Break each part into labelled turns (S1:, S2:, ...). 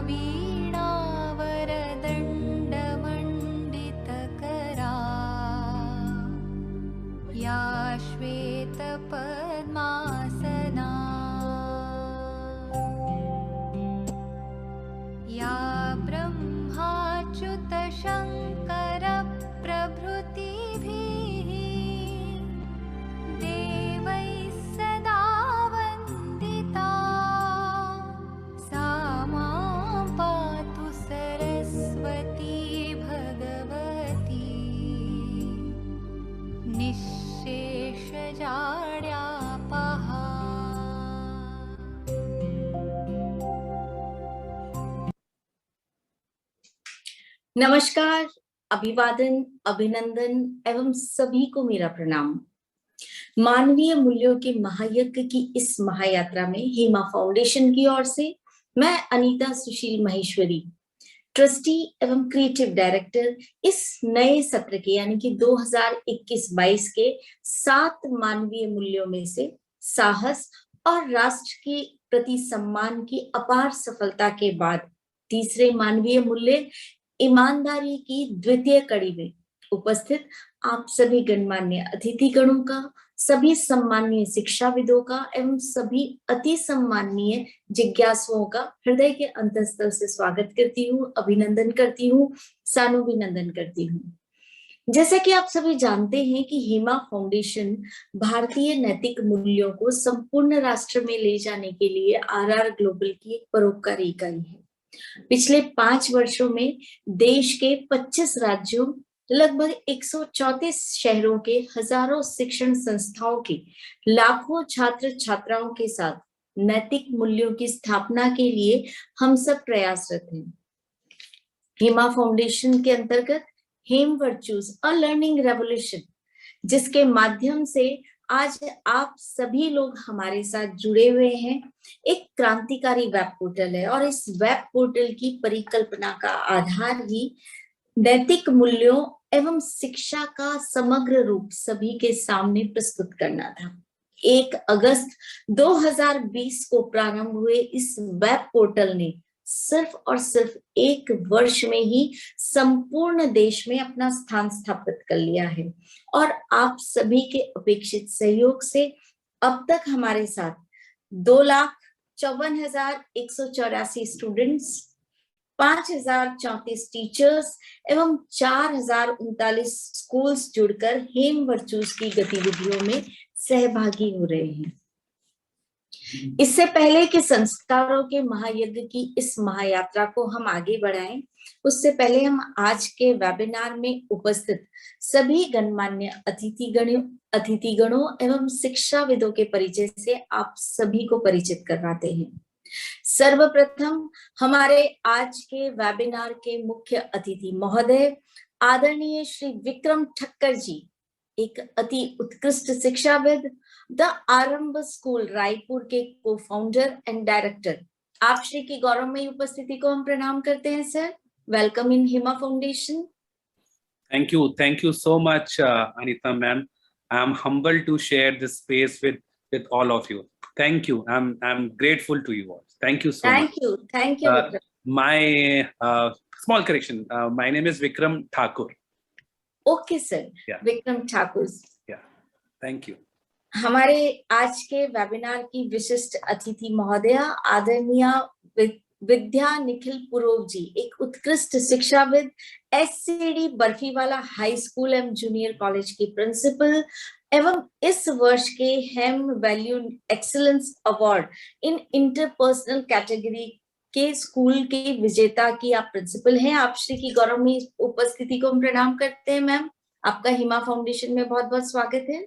S1: वीणावरदण्डमण्डितकरा या श्वेतपद्मासना या ब्रह्माच्युतशङ्करप्रभृतिभिः देवैः सदा वन्दिता सा मां पातु सरस्वती भगवती निःशेषजाड्यापहा।
S2: नमस्कार, अभिवादन, अभिनंदन एवं सभी को मेरा प्रणाम। मानवीय मूल्यों के महायज्ञ की इस महायात्रा में हेमा फाउंडेशन की ओर से मैं अनीता सुशील महेश्वरी, ट्रस्टी एवं क्रिएटिव डायरेक्टर, इस नए सत्र के यानी कि 2021-22 के 7 मानवीय मूल्यों में से साहस और राष्ट्र के प्रति सम्मान की अपार सफलता के बाद तीसरे मानवीय मूल्य ईमानदारी की द्वितीय कड़ी में उपस्थित आप सभी गणमान्य अतिथिगणों का, सभी सम्मानीय शिक्षाविदों का एवं सभी अति सम्मानीय जिज्ञासुओं का हृदय के अंतःस्थल से स्वागत करती हूँ, अभिनंदन करती हूँ, सानुभिनंदन करती हूँ। जैसे कि आप सभी जानते हैं कि हेमा फाउंडेशन भारतीय नैतिक मूल्यों को संपूर्ण राष्ट्र में ले जाने के लिए आरआर ग्लोबल की एक परोपकारी इकाई है। पिछले 5 वर्षों में देश के 25 राज्यों, लगभग 134 शहरों के हजारों शिक्षण संस्थाओं के लाखों छात्र छात्राओं के साथ नैतिक मूल्यों की स्थापना के लिए हम सब प्रयासरत हैं। हेमा फाउंडेशन के अंतर्गत हेम वर्चूज अ लर्निंग रेवोल्यूशन, जिसके माध्यम से आज आप सभी लोग हमारे साथ जुड़े हुए हैं, एक क्रांतिकारी वेब पोर्टल है और इस वेब पोर्टल की परिकल्पना का आधार ही नैतिक मूल्यों एवं शिक्षा का समग्र रूप सभी के सामने प्रस्तुत करना था। 1 अगस्त 2020 को प्रारंभ हुए इस वेब पोर्टल ने सिर्फ और सिर्फ 1 वर्ष में ही संपूर्ण देश में अपना स्थान स्थापित कर लिया है और आप सभी के अपेक्षित सहयोग से अब तक हमारे साथ 2,54,184 स्टूडेंट्स, 5,034 टीचर्स एवं 4,039 स्कूल्स जुड़कर हेम वर्चूज की गतिविधियों में सहभागी हो रहे हैं। इससे पहले कि संस्कारों के महायज्ञ की इस महायात्रा को हम आगे बढ़ाएं, उससे पहले हम आज के वेबिनार में उपस्थित सभी गणमान्य अतिथिगणों एवं शिक्षाविदों के परिचय से आप सभी को परिचित करवाते हैं। सर्वप्रथम हमारे आज के वेबिनार के मुख्य अतिथि महोदय आदरणीय श्री विक्रम ठक्कर जी, एक अति उत्कृष्ट शिक्षाविद, द आरंभ स्कूल रायपुर के को फाउंडर एंड डायरेक्टर। आप श्री की गौरवमयी उपस्थिति को हम प्रणाम करते हैं sir. Welcome in Hema foundation.
S3: Thank you so much, Anita ma'am. I am humbled to share this space with all of you. Thank you. I'm grateful to you all. Thank you so much.
S2: Thank you.
S3: My small correction. My name is Vikram Thakur.
S2: Okay sir. Yeah. Vikram Thakur.
S3: Yeah. Thank you.
S2: हमारे आज के webinar की विशिष्ट अतिथि महोदया आदरणीय विद्या निखिल पुरोव जी, एक उत्कृष्ट शिक्षाविद, SCD बर्फीवाला हाई स्कूल एवं जूनियर कॉलेज की प्रिंसिपल एवं इस वर्ष के Hem value excellence award in interpersonal category के स्कूल के विजेता की आप प्रिंसिपल हैं। आप श्री की गौरवमयी उपस्थिति को हम प्रणाम करते हैं। मैम, आपका हेमा फाउंडेशन में बहुत बहुत स्वागत है।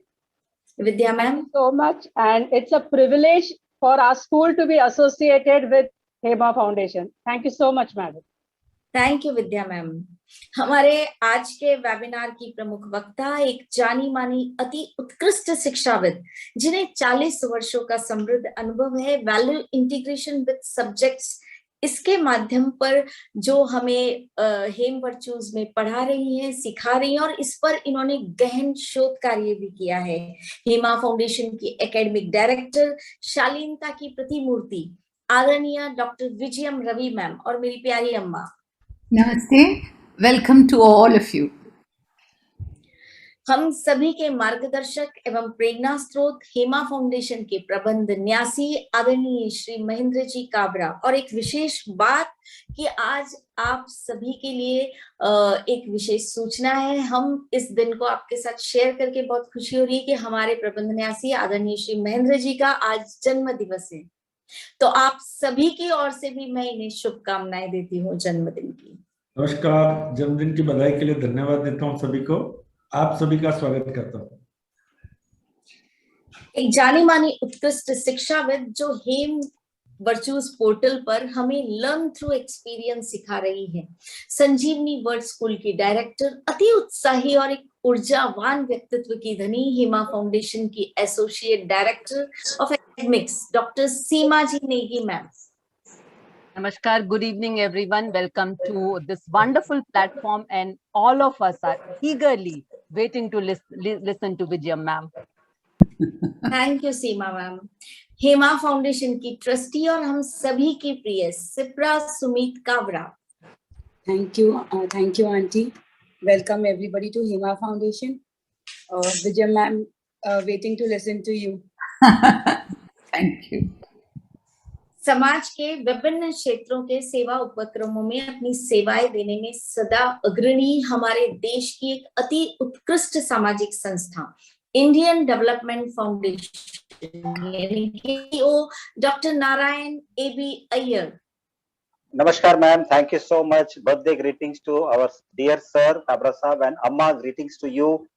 S2: Vidya ma'am,
S4: so much, and it's a privilege for our school to be associated with Hema Foundation. Thank you so much, madam.
S2: Thank you, Vidya ma'am. हमारे आज के वेबिनार की प्रमुख वक्ता एक जानी मानी अति उत्कृष्ट शिक्षाविद, जिन्हें 40 वर्षों का समृद्ध अनुभव है वैल्यू इंटीग्रेशन विद सब्जेक्ट्स, इसके माध्यम पर जो हमें हेम वर्चूज में पढ़ा रही हैं, सिखा रही हैं और इस पर इन्होंने गहन शोध कार्य भी किया है। हेमा फाउंडेशन की एकेडमिक डायरेक्टर शालीनता की प्रतिमूर्ति आदरणीय डॉक्टर विजयम रवि मैम और मेरी प्यारी अम्मा।
S5: Namaste. Welcome to all of you.
S2: हम सभी के मार्गदर्शक एवं प्रेरणा स्रोत हेमा फाउंडेशन के प्रबंध न्यासी आदरणीय श्री महेंद्र जी काबरा, और एक विशेष बात कि आज आप सभी के लिए एक विशेष सूचना है। हम इस दिन को आपके साथ शेयर करके बहुत खुशी हो रही है कि हमारे प्रबंध न्यासी आदरणीय श्री महेंद्र जी का आज जन्म दिवस है। तो आप सभी की ओर से भी मैं इन्हें शुभकामनाएं देती हूँ जन्मदिन की।
S6: नमस्कार, जन्मदिन की बधाई के लिए धन्यवाद देता हूँ सभी को। आप सभी का स्वागत करता हूँ।
S2: एक जानी मानी उत्कृष्ट शिक्षाविद जो हेम वर्चुअस पोर्टल पर हमें लर्न थ्रू एक्सपीरियंस सिखा रही है, संजीवनी वर्ड स्कूल की डायरेक्टर, अति उत्साही और एक ऊर्जावान व्यक्तित्व की धनी, हेमा फाउंडेशन की associate director of academics doctor Seema ji Negi ma'am.
S7: Namaskar, good evening everyone. Welcome to this wonderful platform, and all of us are eagerly waiting to listen to Vijayam ma'am.
S2: Thank you Seema ma'am. Hema foundation की trustee और हम सभी की प्रिय Shipra Sumit Kabra.
S8: Thank you, Auntie. Welcome everybody to Hema Foundation. Vijay ma'am, waiting to listen to you.
S5: Thank you.
S2: समाज के विभिन्न क्षेत्रों के सेवा उपक्रमों में अपनी सेवाएं देने में सदा अग्रणी हमारे देश की एक अति उत्कृष्ट सामाजिक संस्था इंडियन डेवलपमेंट फाउंडेशन यानी कि doctor Narayan AB Iyer.
S9: Namaskar ma'am, thank you so much. Birthday greetings to our dear sir Kabra Sahab, and Amma greetings to you.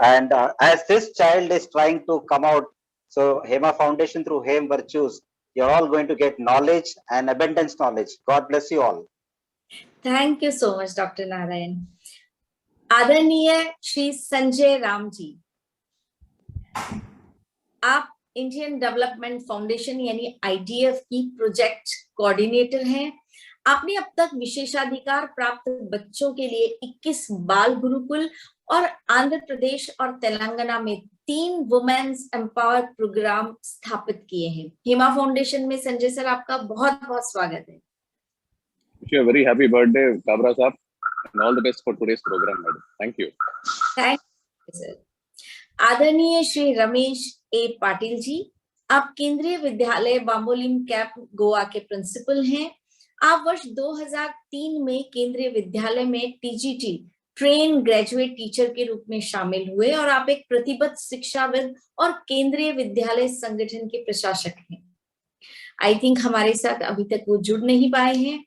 S9: And as this child is trying to come out, so Hema Foundation through Hem Virtues, you're all going to get knowledge and abundance knowledge. God bless you all.
S2: Thank you so much doctor Narayan. आदरणीय श्री संजय राम जी, आप Indian development foundation यानी IDF की project coordinator हैं। आपने अब तक विशेषाधिकार प्राप्त बच्चों के लिए 21 बाल गुरुकुल और आंध्र प्रदेश और तेलंगाना में 3 वुमेन्स एम्पावर प्रोग्राम स्थापित किए हैं। हेमा फाउंडेशन में संजय सर आपका बहुत बहुत स्वागत है।
S10: Wish you a very happy birthday, Kabra Sahab, and all the best for today's program, madam. Thank you.
S2: Thank you sir. आदरणीय श्री रमेश ए पाटिल जी, आप केंद्रीय विद्यालय बाम्बोलिम कैप गोवा के प्रिंसिपल हैं। आप वर्ष 2003 में केंद्रीय विद्यालय में TGT ट्रेन ग्रेजुएट टीचर के रूप में शामिल हुए और आप एक प्रतिबद्ध शिक्षाविद और केंद्रीय विद्यालय संगठन के प्रशासक हैं। आई थिंक हमारे साथ अभी तक वो जुड़ नहीं पाए हैं।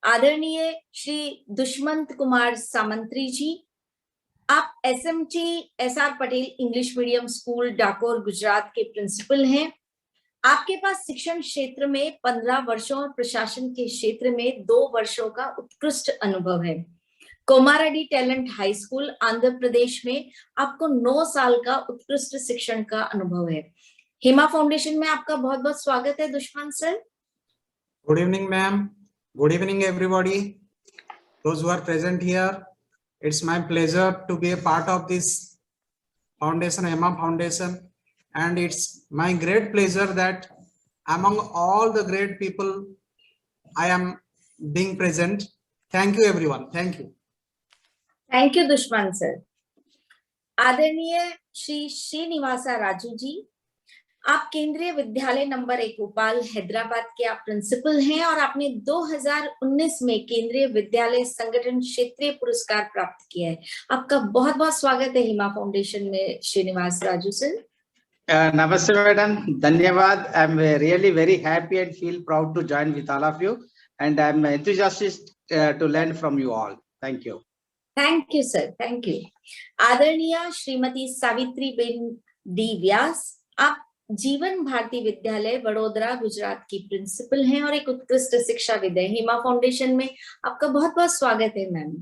S2: आदरणीय श्री दुष्मंत कुमार सामंत्री जी, आप SMT SR Patel English medium school Dakor Gujarat के प्रिंसिपल हैं। आपके पास शिक्षण क्षेत्र में 15 वर्षों और प्रशासन के क्षेत्र में 2 वर्षों का उत्कृष्ट अनुभव है। कोमारेड्डी talent high school Andhra Pradesh में आपको 9 साल का उत्कृष्ट शिक्षण का अनुभव है। हेमा फाउंडेशन में आपका बहुत बहुत स्वागत है Dushmant sir.
S11: Good evening, ma'am. Good evening, everybody. Those who are present here, it's my pleasure to be a part of this foundation, Hema Foundation, and it's my great pleasure that among all the great people, I am being present. Thank you, everyone. Thank you.
S2: Thank you Dushmant sir. आदरणीय श्री श्रीनिवासा राजू जी, आप केंद्रीय विद्यालय number 1 Bhopal Hyderabad के आप principal हैं और आपने 2019 में केंद्रीय विद्यालय संगठन क्षेत्रीय पुरस्कार प्राप्त किया है। आपका बहुत बहुत स्वागत है हेमा फाउंडेशन में Srinivas Raju sir.
S12: Namaste, madam. Dhanyavad. I'm really very happy and feel proud to join with all of you, and I'm enthusiastic to learn from you all. Thank you.
S2: Thank you sir, thank you. आदरणीय Shrimati Savitri Ben D व्यास, आप जीवन भारती विद्यालय वडोदरा गुजरात की principal हैं और एक उत्कृष्ट शिक्षाविद हैं। हेमा फाउंडेशन में आपका बहुत बहुत स्वागत है मैम।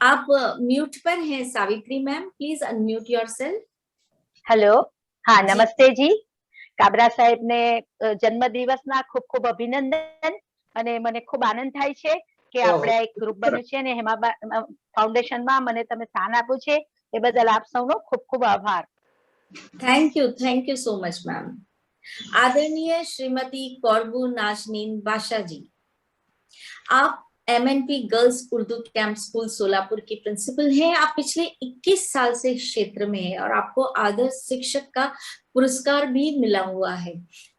S2: आप म्यूट पर हैं Savitri ma'am, please unmute yourself.
S13: Hello, हाँ नमस्ते जी। કાબરા સાહેબને જન્મદિવસના ખૂબ ખૂબ અભિનંદન, અને મને ખૂબ આનંદ થાય છે કે આપણે એક ગ્રુપ બન્યું છે અને હેમા ફાઉન્ડેશનમાં મને તમે સ્થાન આપ્યું છે એ બદલ આપ સૌનો ખૂબ ખૂબ આભાર.
S2: Thank you so much ma'am. आदरणीय श्रीमती कौरबू नाजनीन बाशा जी, आप MNP girls Urdu camp school Solapur की प्रिंसिपल हैं. आप पिछले 21 साल से इस क्षेत्र में हैं और आपको आदर्श शिक्षक का पुरस्कार भी मिला हुआ है.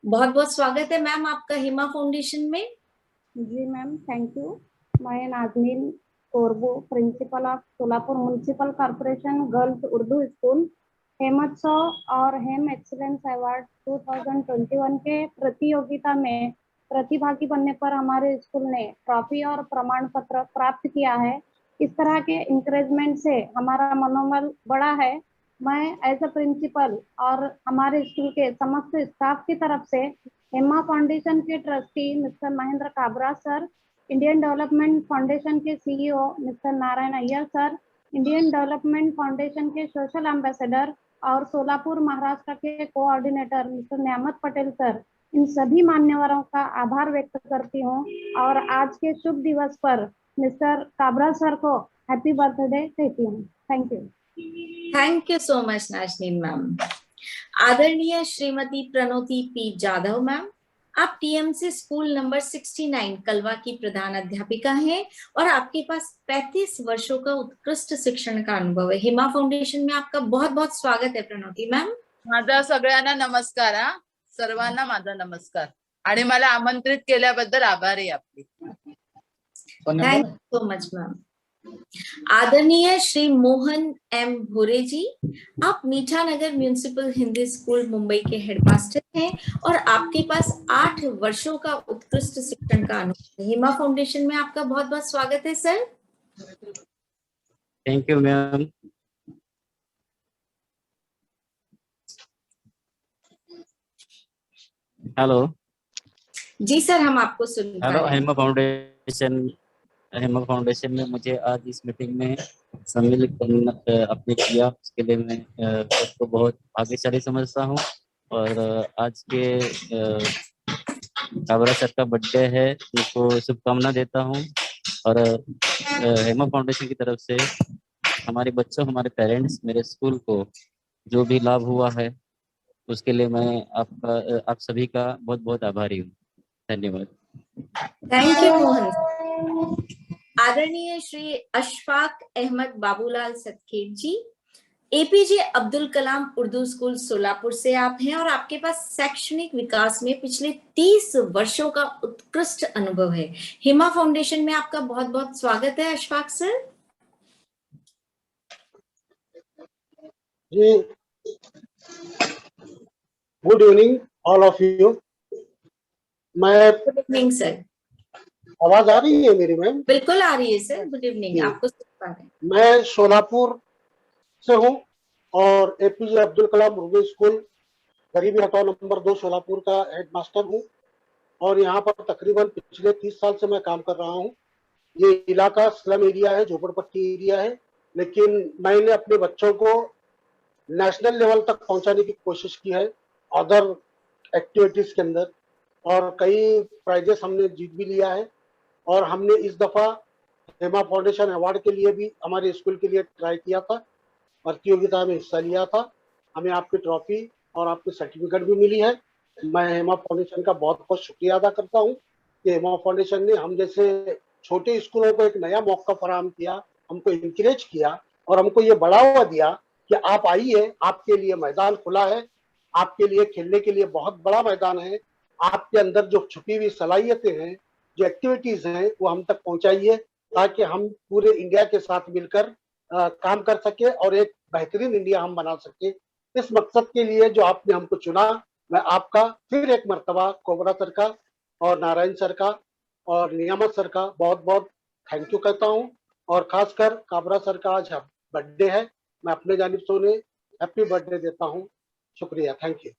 S2: बहुत बहुत स्वागत है मैम आपका हिमा फाउंडेशन में.
S14: जी मैम, थैंक यू. मैं Nazneen Korbu, principal of Solapur municipal corporation girls Urdu school, Hemotsav और हेम एक्सीलेंस अवार्ड 2021 के प्रतियोगिता में प्रतिभागी बनने पर हमारे स्कूल ने ट्रॉफी और प्रमाण पत्र प्राप्त किया है. इस तरह के इंकरेजमेंट से हमारा मनोबल बढ़ा है. मैं एज अ प्रिंसिपल और हमारे स्कूल के समस्त स्टाफ की तरफ से हेमा फाउंडेशन के trustee mister Mahendra Kabra sir, Indian development foundation के CEO mister Narayan Iyer sir, Indian development foundation के सोशल एम्बेसडर और सोलापुर महाराष्ट्र के कोऑर्डिनेटर मिस्टर न्यामत पटेल सर, इन सभी मान्यवरों का आभार व्यक्त करती हूँ और आज के शुभ दिवस पर मिस्टर काबरा सर को हैप्पी बर्थडे कहती हूँ.
S2: Thank you so much Nazneen ma'am. आदरणीय श्रीमती प्रणोती पी जाधव मैम, आप TMC स्कूल नंबर 69 कलवा की प्रधान अध्यापिका हैं और आपके पास 35 वर्षों का उत्कृष्ट शिक्षण का अनुभव है. हिमा फाउंडेशन में आपका बहुत बहुत स्वागत है प्रणोती मैम.
S15: माझा सगळ्यांना नमस्कार. सर्वांना माझा नमस्कार आणि मला आमंत्रित केल्याबद्दल आभारी आपली.
S2: Thank you so much ma'am. आदरणीय श्री मोहन M भूरे जी, आप मीठानगर म्युनिसिपल हिंदी स्कूल मुंबई के हेडमास्टर हैं और आपके पास 8 वर्षों का उत्कृष्ट शिक्षण का अनुभव है. हिमा फाउंडेशन में आपका बहुत बहुत स्वागत है sir.
S16: Thank you ma'am. Hello
S2: ji sir, हम आपको सुन पा रहे
S16: हेलो.
S2: हैं.
S16: हेमा फाउंडेशन में मुझे आज इस मीटिंग में सम्मिलित करना आपने किया, उसके लिए मैं खुद को बहुत भाग्यशाली समझता हूँ. और आज के काबरा सर का बर्थडे है, उनको शुभकामना देता हूँ. और हेमा फाउंडेशन की तरफ से हमारे बच्चों, हमारे पेरेंट्स, मेरे स्कूल को जो भी लाभ हुआ है उसके लिए मैं आप सभी का बहुत बहुत आभारी हूँ. धन्यवाद.
S2: Thank you Mohan. आदरणीय श्री अशफाक अहमद बाबूलाल सतखेत जी, APJ अब्दुल कलाम उर्दू स्कूल सोलापुर से आप हैं और आपके पास शैक्षणिक विकास में पिछले 30 वर्षों का उत्कृष्ट अनुभव है. हिमा फाउंडेशन में आपका बहुत बहुत स्वागत है अशफाक सर.
S17: जी, good evening all of you. मैं
S2: गुड इवनिंग सर.
S17: आवाज आ रही है मेरी मैम?
S2: बिल्कुल आ रही है सर. Good evening. आपको सुन पा रहे हैं.
S17: मैं सोलापुर से हूँ और APJ अब्दुल कलाम उर्दू स्कूल गरीबी हटाओ नंबर 2 सोलापुर का हेडमास्टर हूँ और यहाँ पर तकरीबन पिछले 30 साल से मैं काम कर रहा हूँ. ये इलाका स्लम एरिया है, झोपड़पट्टी एरिया है, लेकिन मैंने अपने बच्चों को नेशनल लेवल तक पहुंचाने की कोशिश की है अदर एक्टिविटीज के अंदर और कई प्राइजेस हमने जीत भी लिया है. और हमने इस दफा हेमा फाउंडेशन अवार्ड के लिए भी हमारे स्कूल के लिए ट्राई किया था, प्रतियोगिता में हिस्सा लिया था. हमें आपकी ट्रॉफी और आपकी सर्टिफिकेट भी मिली है. मैं हेमा फाउंडेशन का बहुत बहुत शुक्रिया अदा करता हूँ कि हेमा फाउंडेशन ने हम जैसे छोटे स्कूलों को एक नया मौका फराहम किया, हमको इंकरेज किया और हमको ये बढ़ावा दिया कि आप आइए, आपके लिए मैदान खुला है, आपके लिए खेलने के लिए बहुत बड़ा मैदान है. आपके अंदर जो छुपी हुई सलाहियतें हैं, जो एक्टिविटीज हैं, वो हम तक पहुंचाइए ताकि हम पूरे इंडिया के साथ मिलकर काम कर सके और एक बेहतरीन इंडिया हम बना सके. इस मकसद के लिए जो आपने हमको चुना, मैं आपका फिर एक मर्तबा कोबरा सर का और नारायण सर का और नियामत सर का बहुत बहुत थैंक यू कहता हूँ. और खासकर काबरा सर का आज बर्थडे है, मैं अपने जानिब से उन्हें हैप्पी बर्थडे देता हूँ. शुक्रिया. Thank you.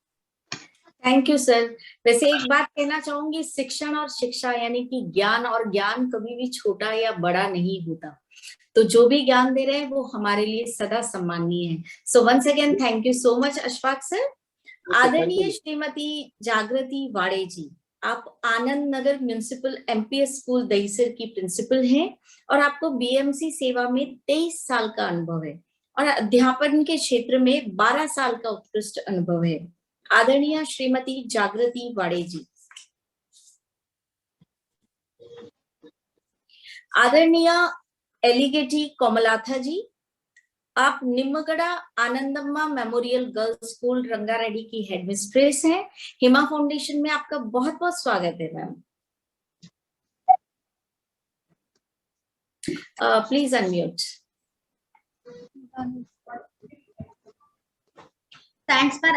S2: Thank you sir. वैसे एक बात कहना चाहूंगी, शिक्षण और शिक्षा यानी कि ज्ञान, और ज्ञान कभी भी छोटा या बड़ा नहीं होता. तो जो भी ज्ञान दे रहे हैं वो हमारे लिए सदा सम्माननीय है. So once again thank you so much Ashfaq sir. आदरणीय श्रीमती जागृति वाड़े जी, आप Anand Nagar municipal MPS school Dahisar की प्रिंसिपल हैं और आपको BMC सेवा में 23 साल का अनुभव है और अध्यापन के क्षेत्र में 12 साल का उत्कृष्ट अनुभव है। आदरणीय श्रीमती जागृति वाड़े जी। आदरणीय एलिगेटी कोमलाथा जी, आप निम्मगड़ा आनंदम्मा मेमोरियल गर्ल्स स्कूल रंगारेड्डी की हेडमिस्ट्रेस हैं। हिमा फाउंडेशन में आपका बहुत बहुत स्वागत है ma'am. Please unmute.
S18: Thanks for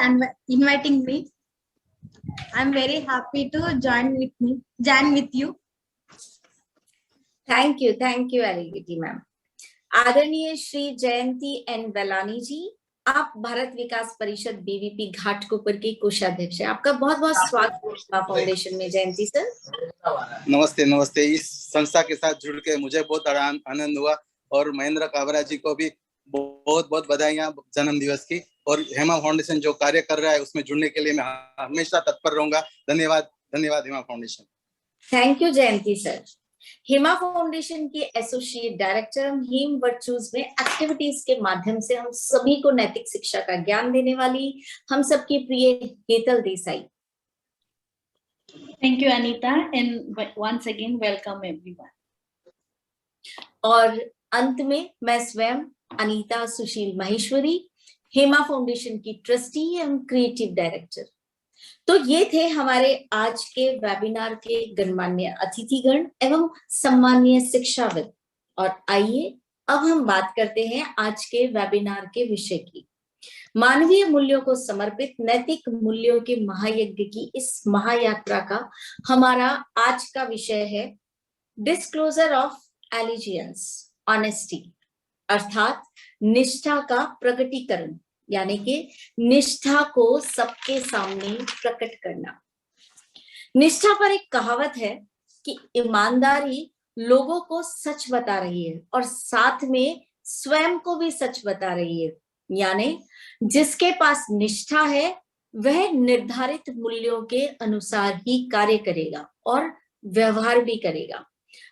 S18: inviting me. I'm very happy to join with you.
S2: Thank you Eligeti ma'am. आदरणीय श्री जयंती एन वेलानी जी, आप भारत विकास परिषद बीवीपी घाटकोपर के कोषाध्यक्ष हैं। आपका बहुत बहुत स्वागत है हिमा फाउंडेशन में। जयंती सर
S19: नमस्ते। इस संस्था के साथ जुड़ के मुझे बहुत आनंद हुआ और महेंद्र काबरा जी को भी बहुत बहुत बधाइयां जन्म दिवस की। और हेमा फाउंडेशन जो कार्य कर रहा है उसमें जुड़ने के लिए मैं हमेशा तत्पर रहूंगा। धन्यवाद Hema foundation.
S2: Thank you Jayanti sir. Hima foundation के एसोसिएट डायरेक्टर हम हेम वर्चूज में एक्टिविटीज के माध्यम से हम सभी को नैतिक शिक्षा का ज्ञान देने वाली हम सबकी प्रिय Hetal Desai.
S20: Thank you, Anita, and once again welcome everyone.
S2: और अंत में मैं स्वयं अनीता सुशील माहेश्वरी, हेमा फाउंडेशन की ट्रस्टी एवं क्रिएटिव डायरेक्टर। तो ये थे हमारे आज के वेबिनार के गणमान्य अतिथिगण एवं सम्मानीय शिक्षाविद। और आइए अब हम बात करते हैं आज के वेबिनार के विषय की। मानवीय मूल्यों को समर्पित नैतिक मूल्यों के महायज्ञ की इस महायात्रा का हमारा आज का विषय है डिस्क्लोजर ऑफ एलिजियंस ऑनेस्टी, अर्थात निष्ठा का प्रकटीकरण, यानी कि निष्ठा को सबके सामने प्रकट करना। निष्ठा पर एक कहावत है कि ईमानदारी लोगों को सच बता रही है और साथ में स्वयं को भी सच बता रही है। यानी जिसके पास निष्ठा है वह निर्धारित मूल्यों के अनुसार ही कार्य करेगा और व्यवहार भी करेगा,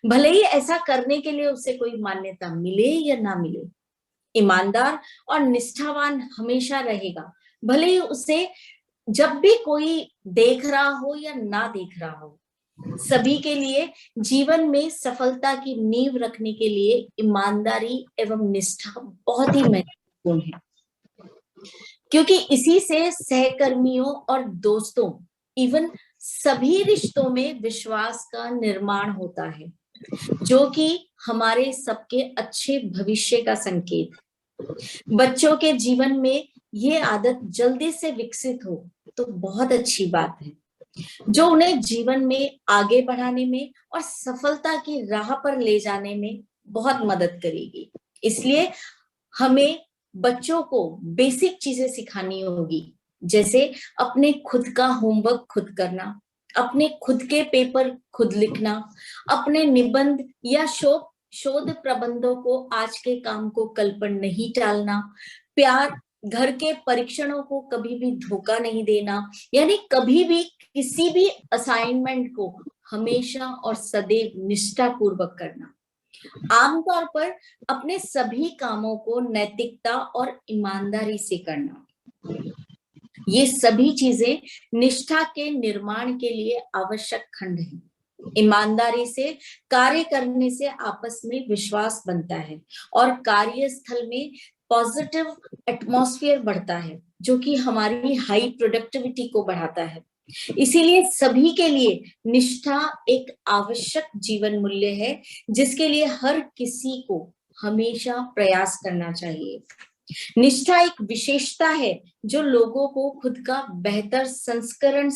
S2: भले ही ऐसा करने के लिए उसे कोई मान्यता मिले या ना मिले। ईमानदार और निष्ठावान हमेशा रहेगा, भले ही उसे जब भी कोई देख रहा हो या ना देख रहा हो। सभी के लिए जीवन में सफलता की नींव रखने के लिए ईमानदारी एवं निष्ठा बहुत ही महत्वपूर्ण है, क्योंकि इसी से सहकर्मियों और दोस्तों इवन सभी रिश्तों में विश्वास का निर्माण होता है, जो कि हमारे सबके अच्छे भविष्य का संकेत है। बच्चों के जीवन में ये आदत जल्दी से विकसित हो तो बहुत अच्छी बात है, जो उन्हें जीवन में आगे बढ़ाने में और सफलता की राह पर ले जाने में बहुत मदद करेगी। इसलिए हमें बच्चों को बेसिक चीजें सिखानी होगी, जैसे अपने खुद का होमवर्क खुद करना, अपने खुद के पेपर खुद लिखना, अपने निबंध या शोध प्रबंधों को आज के काम को कल पर नहीं टालना, प्यार, घर के परीक्षणों को कभी भी धोखा नहीं देना, यानी कभी भी किसी भी असाइनमेंट को हमेशा और सदैव निष्ठा पूर्वक करना। आमतौर पर अपने सभी कामों को नैतिकता और ईमानदारी से करना। ये सभी चीजें निष्ठा के निर्माण के लिए आवश्यक खंड हैं। ईमानदारी से कार्य करने से आपस में विश्वास बनता है और कार्यस्थल में पॉजिटिव एटमॉस्फेयर बढ़ता है, जो कि हमारी हाई प्रोडक्टिविटी को बढ़ाता है। इसीलिए सभी के लिए निष्ठा एक आवश्यक जीवन मूल्य है, जिसके लिए हर किसी को हमेशा प्रयास करना चाहिए। निष्ठा एक विशेषता है जो लोगों को खुद का बेहतर संस्करण,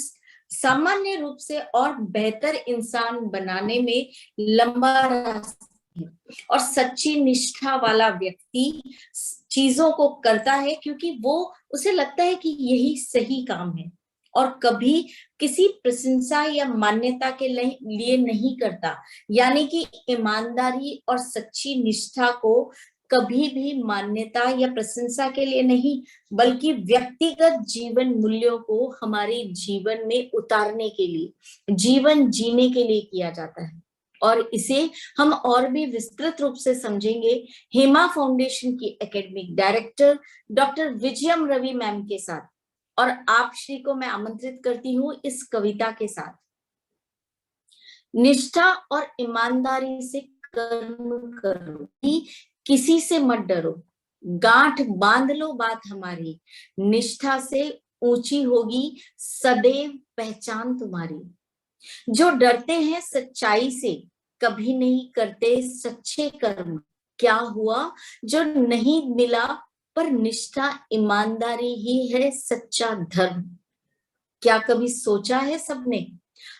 S2: सामान्य रूप से और बेहतर इंसान बनाने में लंबा रास्ता है। और सच्ची निष्ठा वाला व्यक्ति चीजों को करता है क्योंकि वो उसे लगता है कि यही सही काम है, और कभी किसी प्रशंसा या मान्यता के लिए नहीं करता। यानी कि ईमानदारी और सच्ची निष्ठा को कभी भी मान्यता या प्रशंसा के लिए नहीं, बल्कि व्यक्तिगत जीवन मूल्यों को हमारे जीवन में उतारने के लिए, जीवन जीने के लिए किया जाता है। और इसे हम और भी विस्तृत रूप से समझेंगे हेमा फाउंडेशन की academic director doctor Vijayam Ravi ma'am के साथ। और आप श्री को मैं आमंत्रित करती हूँ इस कविता के साथ। निष्ठा और ईमानदारी से कर्म करो, किसी से मत डरो, गांठ बांध लो बात हमारी, निष्ठा से ऊंची होगी सदैव पहचान तुम्हारी। जो डरते हैं सच्चाई से कभी नहीं करते सच्चे कर्म, क्या हुआ जो नहीं मिला पर निष्ठा ईमानदारी ही है सच्चा धर्म। क्या कभी सोचा है सबने,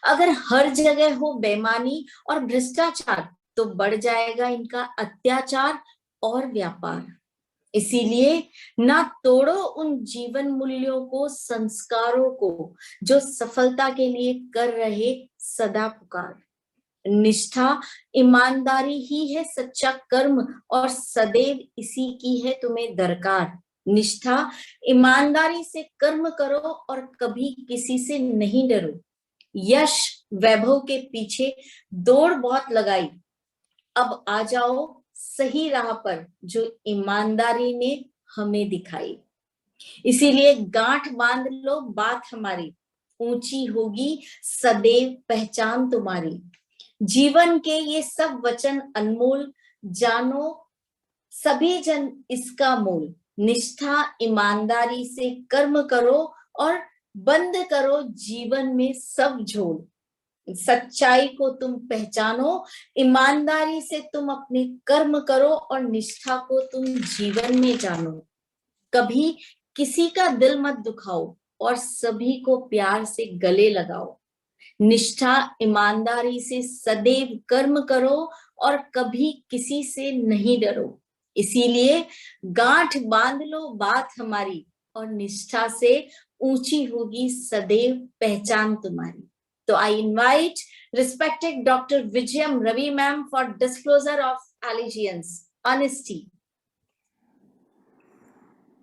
S2: अगर हर जगह हो बेईमानी और भ्रष्टाचार तो बढ़ जाएगा इनका अत्याचार और व्यापार। इसीलिए ना तोड़ो उन जीवन मूल्यों को, संस्कारों को, जो सफलता के लिए कर रहे सदा पुकार। निष्ठा ईमानदारी ही है सच्चा कर्म और सदैव इसी की है तुम्हें दरकार। निष्ठा ईमानदारी से कर्म करो और कभी किसी से नहीं डरो। यश वैभव के पीछे दौड़ बहुत लगाई, अब आ जाओ सही राह पर जो ईमानदारी ने हमें दिखाई। इसीलिए गांठ बांध लो बात हमारी, ऊंची होगी सदैव पहचान तुम्हारी। जीवन के ये सब वचन अनमोल, जानो सभी जन इसका मोल। निष्ठा ईमानदारी से कर्म करो और बंद करो जीवन में सब झोल। सच्चाई को तुम पहचानो, ईमानदारी से तुम अपने कर्म करो और निष्ठा को तुम जीवन में जानो। कभी किसी का दिल मत दुखाओ और सभी को प्यार से गले लगाओ। निष्ठा ईमानदारी से सदैव कर्म करो और कभी किसी से नहीं डरो। इसीलिए गांठ बांध लो बात हमारी और निष्ठा से ऊंची होगी सदैव पहचान तुम्हारी। So I invite respected Dr. Vijayam Ravi ma'am for disclosure of allegiance, honesty.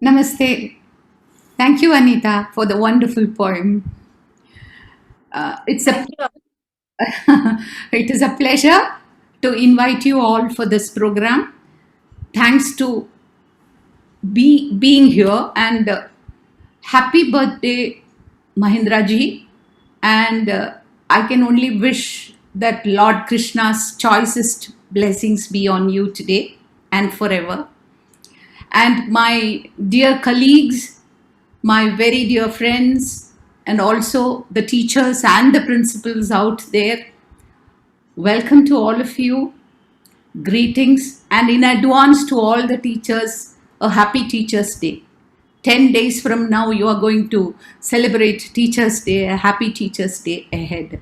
S5: Namaste. Thank you, Anita, for the wonderful poem. It is a pleasure to invite you all for this program. Thanks to being here, and happy birthday, Mahindra ji. And I can only wish that Lord Krishna's choicest blessings be on you today and forever. And my dear colleagues, my very dear friends, and also the teachers and the principals out there, welcome to all of you. Greetings, and in advance to all the teachers, a happy Teachers' Day. 10 days from now, you are going to celebrate Teachers' Day, a happy Teachers' Day ahead.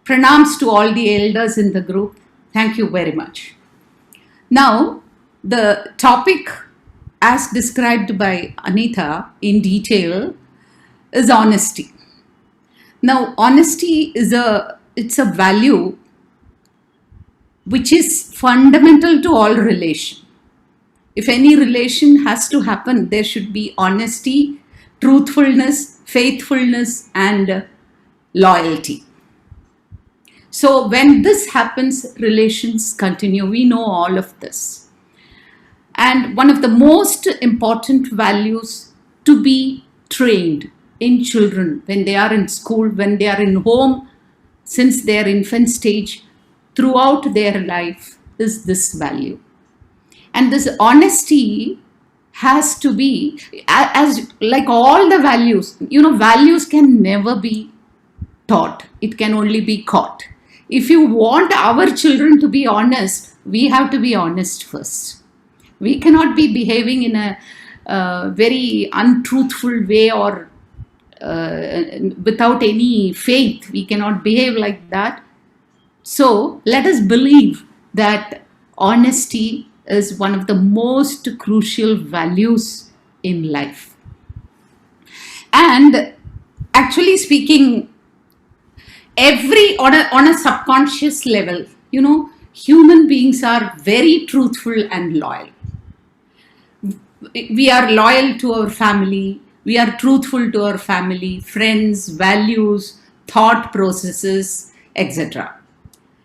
S5: Pranams to all the elders in the group. Thank you very much. Now, the topic as described by Anita in detail is honesty. Now, honesty is it's a value which is fundamental to all relation. If any relation has to happen, there should be honesty, truthfulness, faithfulness, and loyalty. So when this happens, relations continue. We know all of this. And one of the most important values to be trained in children when they are in school, when they are in home, since their infant stage, throughout their life, is this value. And this honesty has to be, as like all the values, values can never be taught. It can only be caught. If you want our children to be honest, we have to be honest first. We cannot be behaving in a very untruthful way or without any faith. We cannot behave like that. So let us believe that honesty is one of the most crucial values in life. And actually speaking, on a subconscious level, human beings are very truthful and loyal. We are loyal to our family. We are truthful to our family, friends, values, thought processes, etc.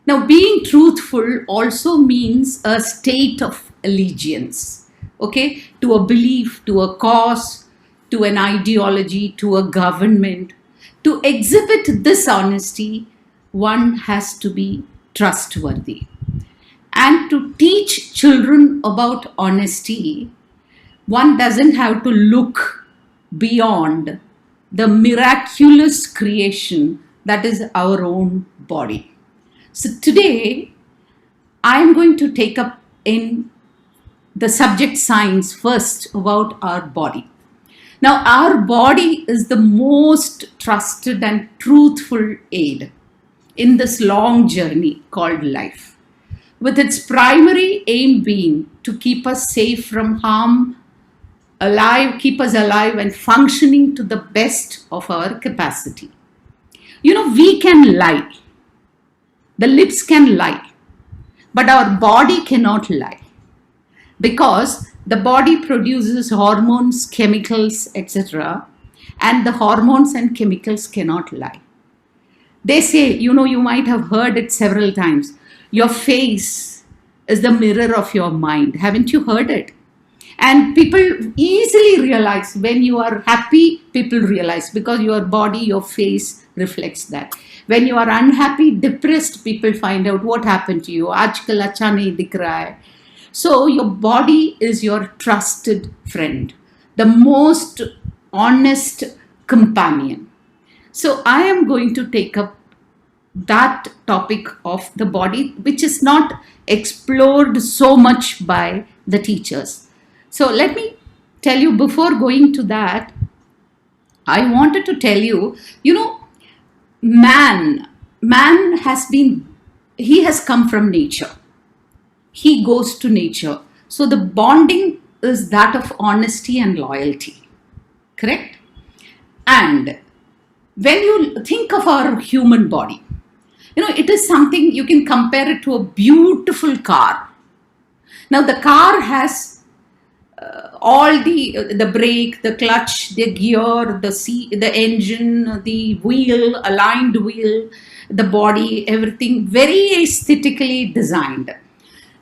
S5: Now, being truthful also means a state of allegiance, okay, to a belief, to a cause, to an ideology, to a government. To exhibit this honesty, one has to be trustworthy. And to teach children about honesty, one doesn't have to look beyond the miraculous creation that is our own body. So today, I'm going to take up in the subject science first about our body. Now, our body is the most trusted and truthful aid in this long journey called life, with its primary aim being to keep us safe from harm, alive, keep us alive and functioning to the best of our capacity. You know, we can lie. The lips can lie, but our body cannot lie, because the body produces hormones, chemicals, etc. And the hormones and chemicals cannot lie. They say, you know, you might have heard it several times, your face is the mirror of your mind. Haven't you heard it? And people easily realize when you are happy, people realize, because your body, your face reflects that. When you are unhappy, depressed, people find out what happened to you. Aajkal acha nahi dikh raha hai. So your body is your trusted friend, the most honest companion. So I am going to take up that topic of the body, which is not explored so much by the teachers. So let me tell you, before going to that, I wanted to tell you, you know, man has been, he has come from nature. He goes to nature. So the bonding is that of honesty and loyalty, correct? And when you think of our human body, you know, it is something, you can compare it to a beautiful car. Now the car has all the brake, the clutch, the gear, the seat, the engine, the wheel, aligned wheel, the body, everything very aesthetically designed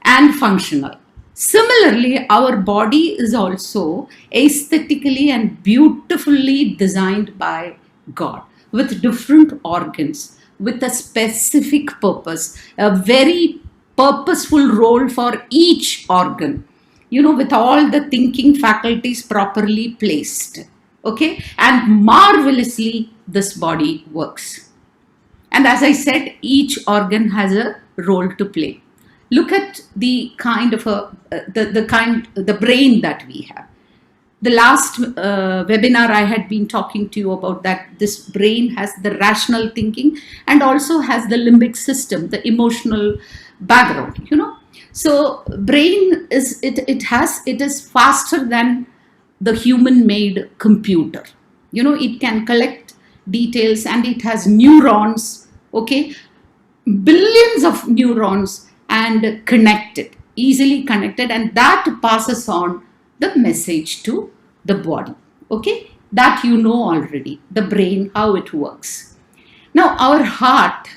S5: and functional. Similarly, our body is also aesthetically and beautifully designed by God, with different organs, with a specific purpose, a very purposeful role for each organ, you know, with all the thinking faculties properly placed, okay? And marvelously, this body works. And as I said, each organ has a role to play. Look at the kind of the brain that we have. The last webinar I had been talking to you about that this brain has the rational thinking and also has the limbic system, the emotional background, you know. So brain is, it is faster than the human made computer. You know, it can collect details and it has neurons, okay, billions of neurons, and connected, easily connected, and that passes on the message to the body, okay? That you know already, the brain, how it works. Now our heart,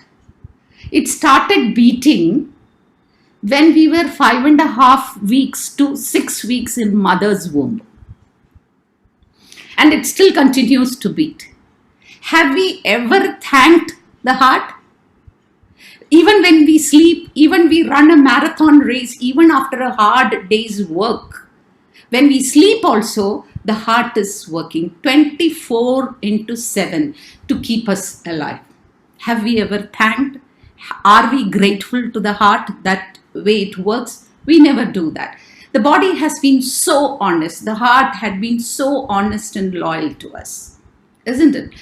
S5: it started beating when we were 5.5 weeks to 6 weeks in mother's womb. And it still continues to beat. Have we ever thanked the heart? Even when we sleep, even we run a marathon race, even after a hard day's work, when we sleep also, the heart is working 24/7 to keep us alive. Have we ever thanked? Are we grateful to the heart that way it works? We never do that. The body has been so honest. The heart had been so honest and loyal to us, isn't it?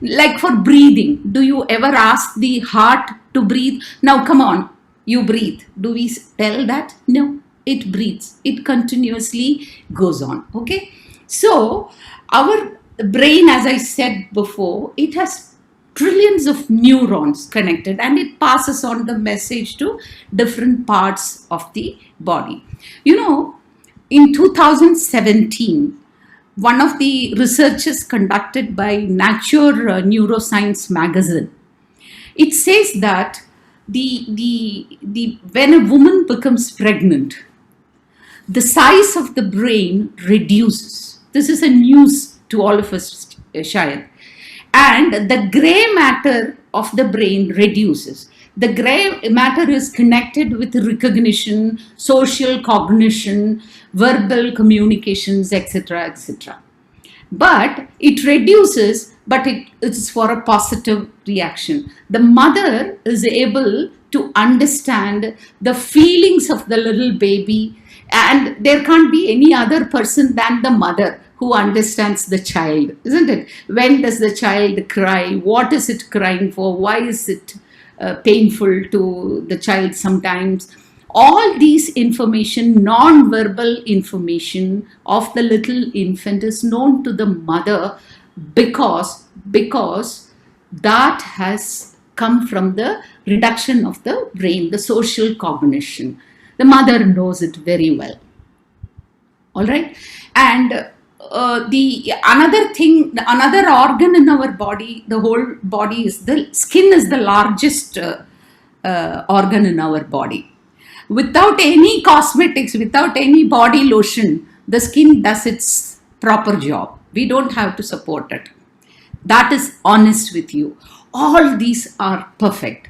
S5: Like for breathing, do you ever ask the heart to breathe? Now come on, you breathe. Do we tell that? No, it breathes. It continuously goes on, okay? So our brain, as I said before, it has trillions of neurons connected and it passes on the message to different parts of the body. You know, in 2017, one of the researches conducted by Nature Neuroscience magazine, it says that when a woman becomes pregnant, the size of the brain reduces. This is a news to all of us, Shayad. And the gray matter of the brain reduces. The gray matter is connected with recognition, social cognition, verbal communications, etc., etc. But it reduces, but it is for a positive reaction. The mother is able to understand the feelings of the little baby, and there can't be any other person than the mother who understands the child, isn't it? When does the child cry? What is it crying for? Why is it painful to the child sometimes? All these information, non-verbal information of the little infant is known to the mother because that has come from the reduction of the brain, the social cognition. The mother knows it very well. All right. And another organ in our body, the whole body, is the skin is the largest organ in our body. Without any cosmetics, without any body lotion, the skin does its proper job. We don't have to support it. That is honest with you. All these are perfect.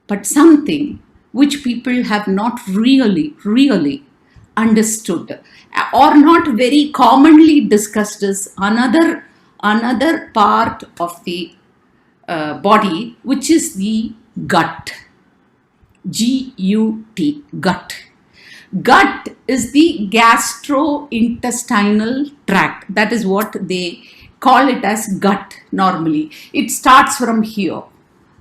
S5: But something which people have not really understood or not very commonly discussed is another part of the body, which is the gut. G-U-T, gut. Gut is the gastrointestinal tract. That is what they call it as gut normally. It starts from here.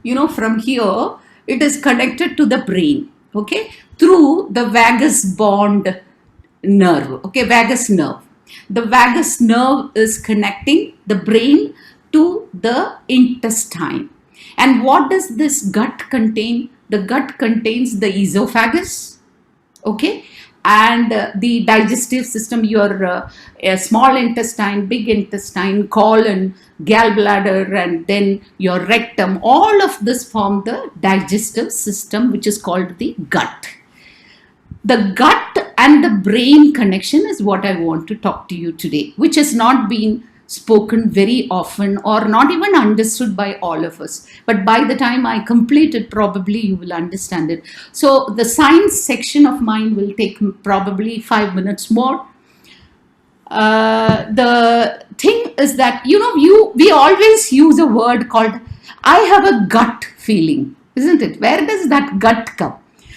S5: You know, from here, it is connected to the brain, okay, through the vagus bond nerve, okay, vagus nerve. The vagus nerve is connecting the brain to the intestine. And what does this gut contain? The gut contains the esophagus, okay, and the digestive system, your small intestine, big intestine, colon, gallbladder, and then your rectum. All of this form the digestive system, which is called the gut. The gut and the brain connection is what I want to talk to you today, which has not been spoken very often or not even understood by all of us. But by the time I complete it, probably you will understand it. So the science section of mine will take probably 5 minutes more. The thing is that, you know, we always use a word called, I have a gut feeling, isn't it? Where does that gut come?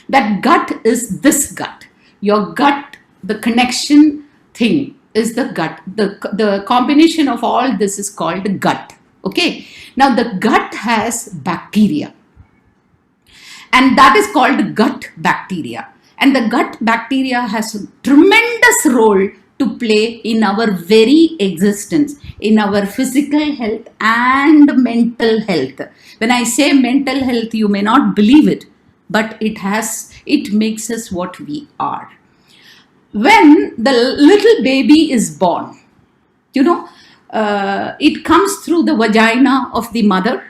S5: That gut is this gut. Your gut, the connection thing is the gut. The combination of all this is called gut. Okay. Now the gut has bacteria, and that is called gut bacteria. And the gut bacteria has a tremendous role to play in our very existence, in our physical health and mental health. When I say mental health, you may not believe it, but it makes us what we are. When the little baby is born, you know, it comes through the vagina of the mother.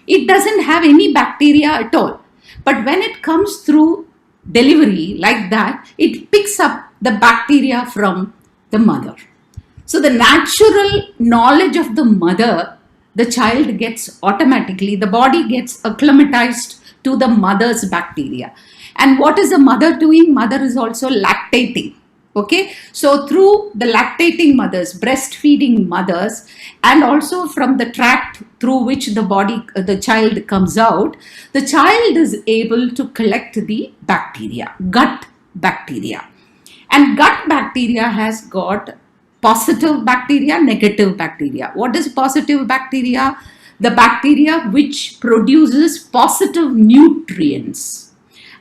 S5: It doesn't have any bacteria at all. But when it comes through delivery like that, it picks up the bacteria from the mother. So the natural knowledge of the mother, the child gets automatically, the body gets acclimatized to the mother's bacteria. And what is the mother doing? Mother is also lactating. Okay, so through the lactating mothers, breastfeeding mothers, and also from the tract through which the child comes out, the child is able to collect the bacteria, gut bacteria. And gut bacteria has got positive bacteria, negative bacteria. What is positive bacteria? The bacteria which produces positive nutrients.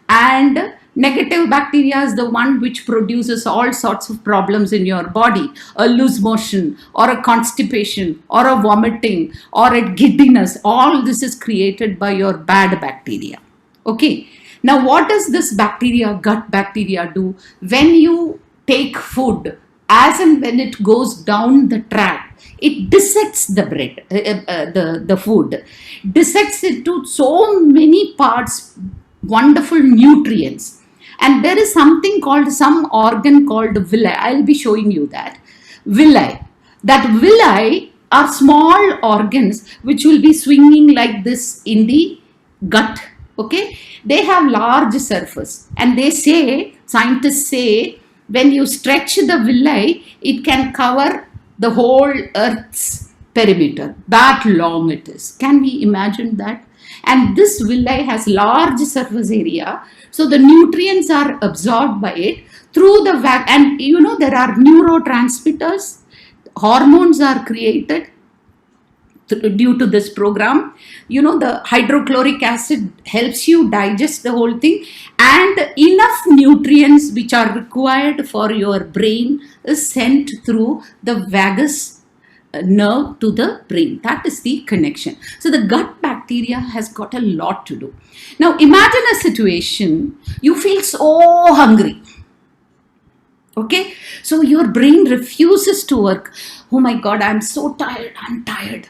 S5: And negative bacteria is the one which produces all sorts of problems in your body, a loose motion or a constipation or a vomiting or a giddiness. All this is created by your bad bacteria. Okay. Now, what does this bacteria, gut bacteria, do? When you take food, as and when it goes down the tract, it dissects the bread, the food, dissects into so many parts, wonderful nutrients. And there is something called, some organ called villi. I'll be showing you that. Villi. That villi are small organs which will be swinging like this in the gut. Okay. They have large surface. And they say, scientists say, when you stretch the villi, it can cover the whole Earth's perimeter. That long it is. Can we imagine that? And this villi has large surface area. So the nutrients are absorbed by it through the and you know, there are neurotransmitters, hormones are created due to this program. You know, the hydrochloric acid helps you digest the whole thing, and enough nutrients which are required for your brain is sent through the vagus nerve to the brain. That is the connection. So the gut bacteria has got a lot to do. Now imagine a situation, you feel so hungry. Okay, so your brain refuses to work. Oh my God, I'm so tired, I'm tired.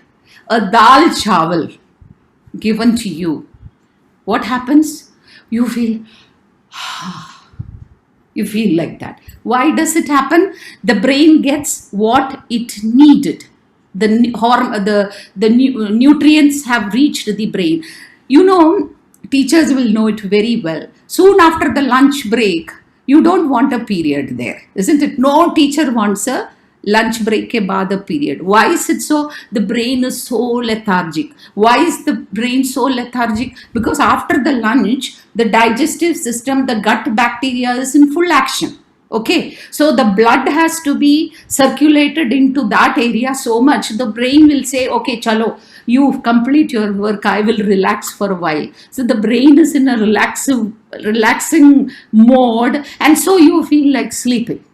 S5: A dal chawal given to you. What happens? You feel, you feel like that. Why does it happen? The brain gets what it needed. The nutrients have reached the brain. You know, teachers will know it very well. Soon after the lunch break, you don't want a period there, isn't it? No teacher wants a lunch break ke baad a period. Why is it so? The brain is so lethargic. Why is the brain so lethargic? Because after the lunch, the digestive system, the gut bacteria is in full action. Okay, so the blood has to be circulated into that area so much, the brain will say, okay, chalo, you complete your work, I will relax for a while. So the brain is in a relaxing mode, and so you feel like sleeping.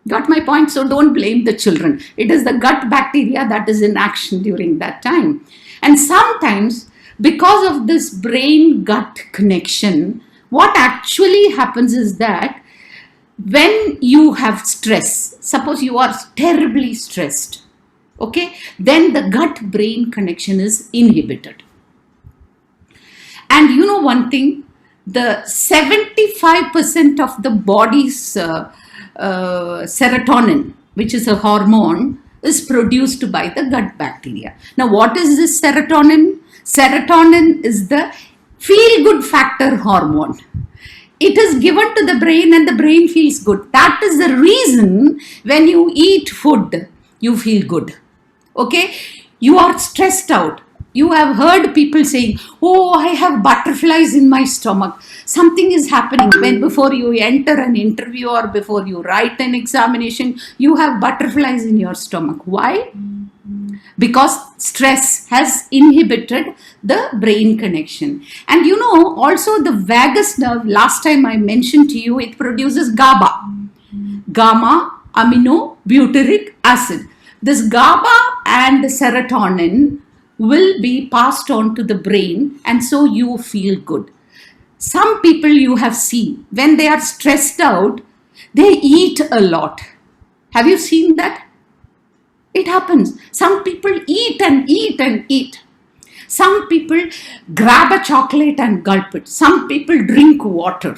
S5: Got my point? So don't blame the children. It is the gut bacteria that is in action during that time. And sometimes, because of this brain-gut connection, what actually happens is that when you have stress, suppose you are terribly stressed, okay, then the gut-brain connection is inhibited. And you know one thing, the 75% of the body's serotonin, which is a hormone, is produced by the gut bacteria. Now, what is this serotonin? Serotonin is the feel-good factor hormone. It is given to the brain and the brain feels good. That is the reason when you eat food, you feel good. Okay? You are stressed out. You have heard people saying, oh, I have butterflies in my stomach. Something is happening. When before you enter an interview or before you write an examination, you have butterflies in your stomach. Why? Because stress has inhibited the brain connection. And you know, also the vagus nerve, last time I mentioned to you, it produces GABA, gamma aminobutyric acid. This GABA and serotonin will be passed on to the brain, and so you feel good. Some people you have seen, when they are stressed out, they eat a lot. Have you seen that? It happens. Some people eat and eat and eat. Some people grab a chocolate and gulp it. Some people drink water.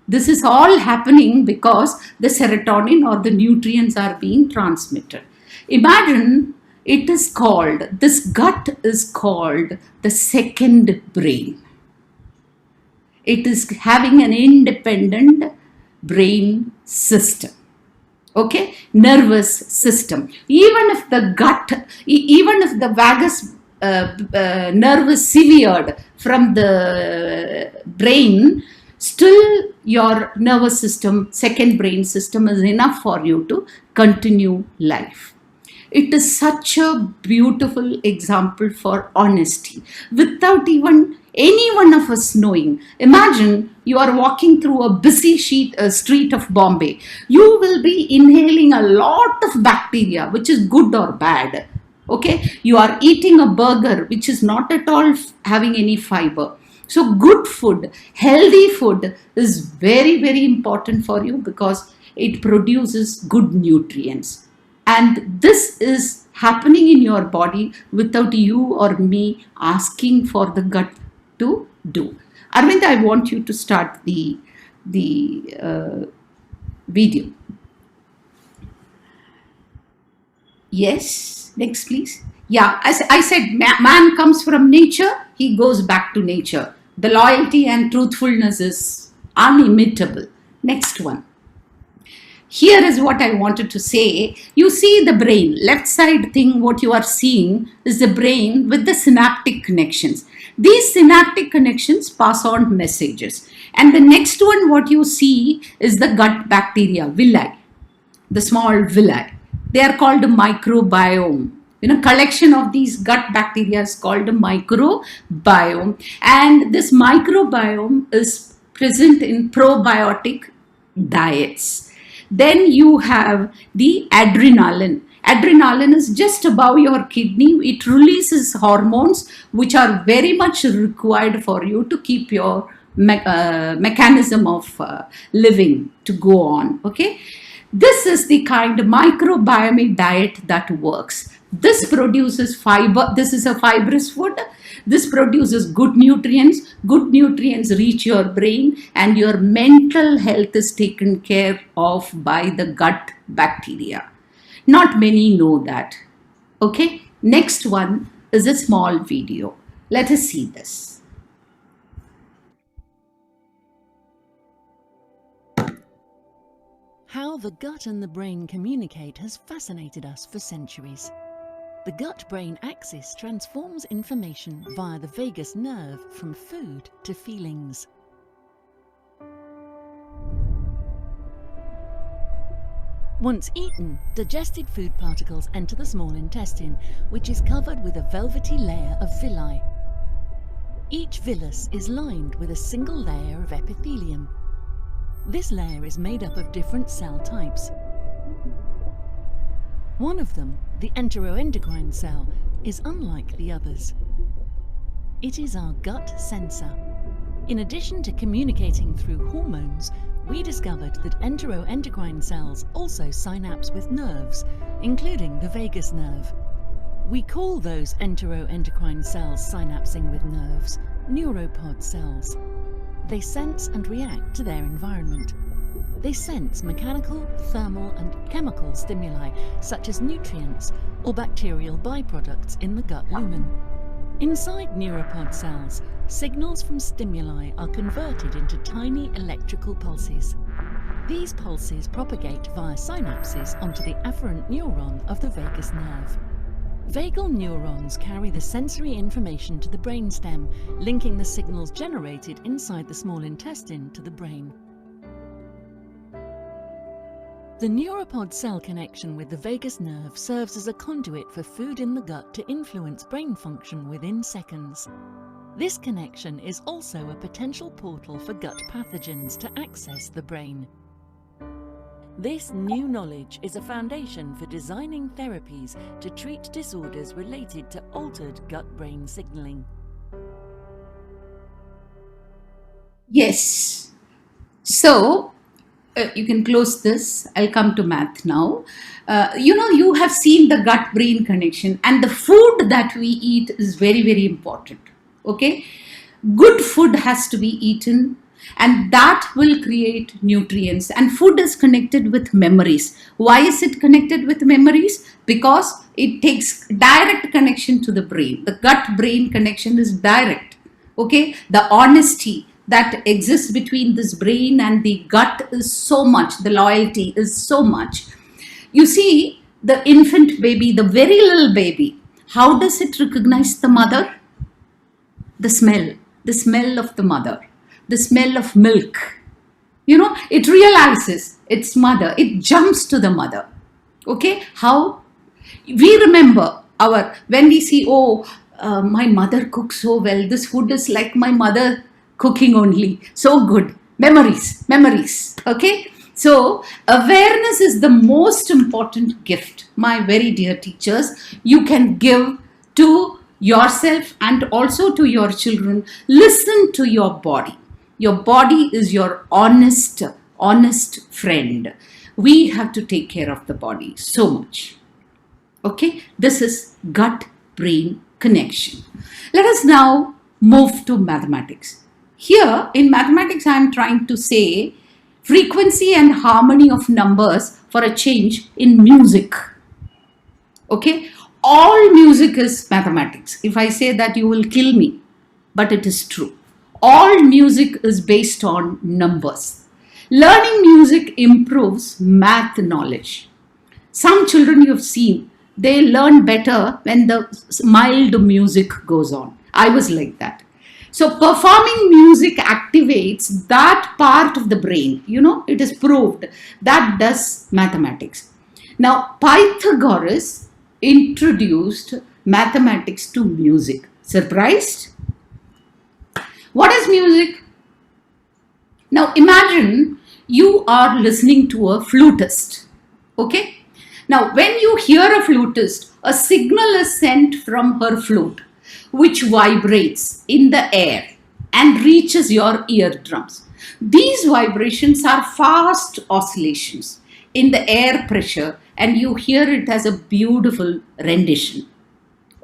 S5: This is all happening because the serotonin or the nutrients are being transmitted. Imagine it is called, this gut is called the second brain. It is having an independent brain system. Okay, nervous system. Even if the gut, even if the vagus nerve is severed from the brain, still your nervous system, second brain system is enough for you to continue life. It is such a beautiful example for honesty without even any one of us knowing. Imagine you are walking through a busy street of Bombay. You will be inhaling a lot of bacteria, which is good or bad. Okay, you are eating a burger, which is not at all having any fiber. So good food, healthy food is very, very important for you because it produces good nutrients. And this is happening in your body without you or me asking for the gut to do. Arvind, I want you to start the video. Yes, next please. Yeah, as I said, man comes from nature, he goes back to nature. The loyalty and truthfulness is unimitable. Next one. Here is what I wanted to say. You see the brain, left side thing, what you are seeing is the brain with the synaptic connections. These synaptic connections pass on messages. And the next one, what you see is the gut bacteria, villi, the small villi. They are called a microbiome. Collection of these gut bacteria is called a microbiome. And this microbiome is present in probiotic diets. Then you have the adrenaline. Adrenaline is just above your kidney. It releases hormones which are very much required for you to keep your mechanism of living to go on. Okay, this is the kind of microbiome diet that works. This produces fiber. This is a fibrous food. This produces good nutrients. Good nutrients reach your brain, and your mental health is taken care of by the gut bacteria. Not many know that. Okay, next one is a small video. Let us see this.
S21: How the gut and the brain communicate has fascinated us for centuries. The gut-brain axis transforms information via the vagus nerve from food to feelings. Once eaten, digested food particles enter the small intestine, which is covered with a velvety layer of villi. Each villus is lined with a single layer of epithelium. This layer is made up of different cell types. One of them, the enteroendocrine cell, is unlike the others. It is our gut sensor. In addition to communicating through hormones, we discovered that enteroendocrine cells also synapse with nerves, including the vagus nerve. We call those enteroendocrine cells synapsing with nerves neuropod cells. They sense and react to their environment. They sense mechanical, thermal, and chemical stimuli, such as nutrients or bacterial byproducts in the gut lumen. Inside neuropod cells, signals from stimuli are converted into tiny electrical pulses. These pulses propagate via synapses onto the afferent neuron of the vagus nerve. Vagal neurons carry the sensory information to the brainstem, linking the signals generated inside the small intestine to the brain. The neuropod cell connection with the vagus nerve serves as a conduit for food in the gut to influence brain function within seconds. This connection is also a potential portal for gut pathogens to access the brain. This new knowledge is a foundation for designing therapies to treat disorders related to altered gut-brain signaling.
S5: Yes. So, you can close this. I'll come to math now. You have seen the gut-brain connection, and the food that we eat is very, very important. Okay? Good food has to be eaten, and that will create nutrients. And food is connected with memories. Why is it connected with memories? Because it takes direct connection to the brain. The gut-brain connection is direct. Okay? The honesty that exists between this brain and the gut is so much. The loyalty is so much. You see, the infant baby, the very little baby, how does it recognize the mother? The smell of the mother, the smell of milk. It realizes its mother. It jumps to the mother. Okay, how? We remember when we see, my mother cooks so well. This food is like my mother cooking only. So good. Memories. Okay. So awareness is the most important gift, my very dear teachers, you can give to yourself and also to your children. Listen to your body. Your body is your honest friend. we have to take care of the body so much. Okay, this is gut-brain connection. Let us now move to mathematics. Here in mathematics, I am trying to say frequency and harmony of numbers for a change in music. Okay, all music is mathematics. If I say that, you will kill me, but it is true. All music is based on numbers. Learning music improves math knowledge. Some children you have seen, they learn better when the mild music goes on. I was like that. So performing music activates that part of the brain. You know, it is proved that does mathematics. Now, Pythagoras introduced mathematics to music. Surprised? What is music? Now imagine you are listening to a flutist. Okay? Now when you hear a flutist, a signal is sent from her flute, which vibrates in the air and reaches your eardrums. These vibrations are fast oscillations in the air pressure, and you hear it as a beautiful rendition.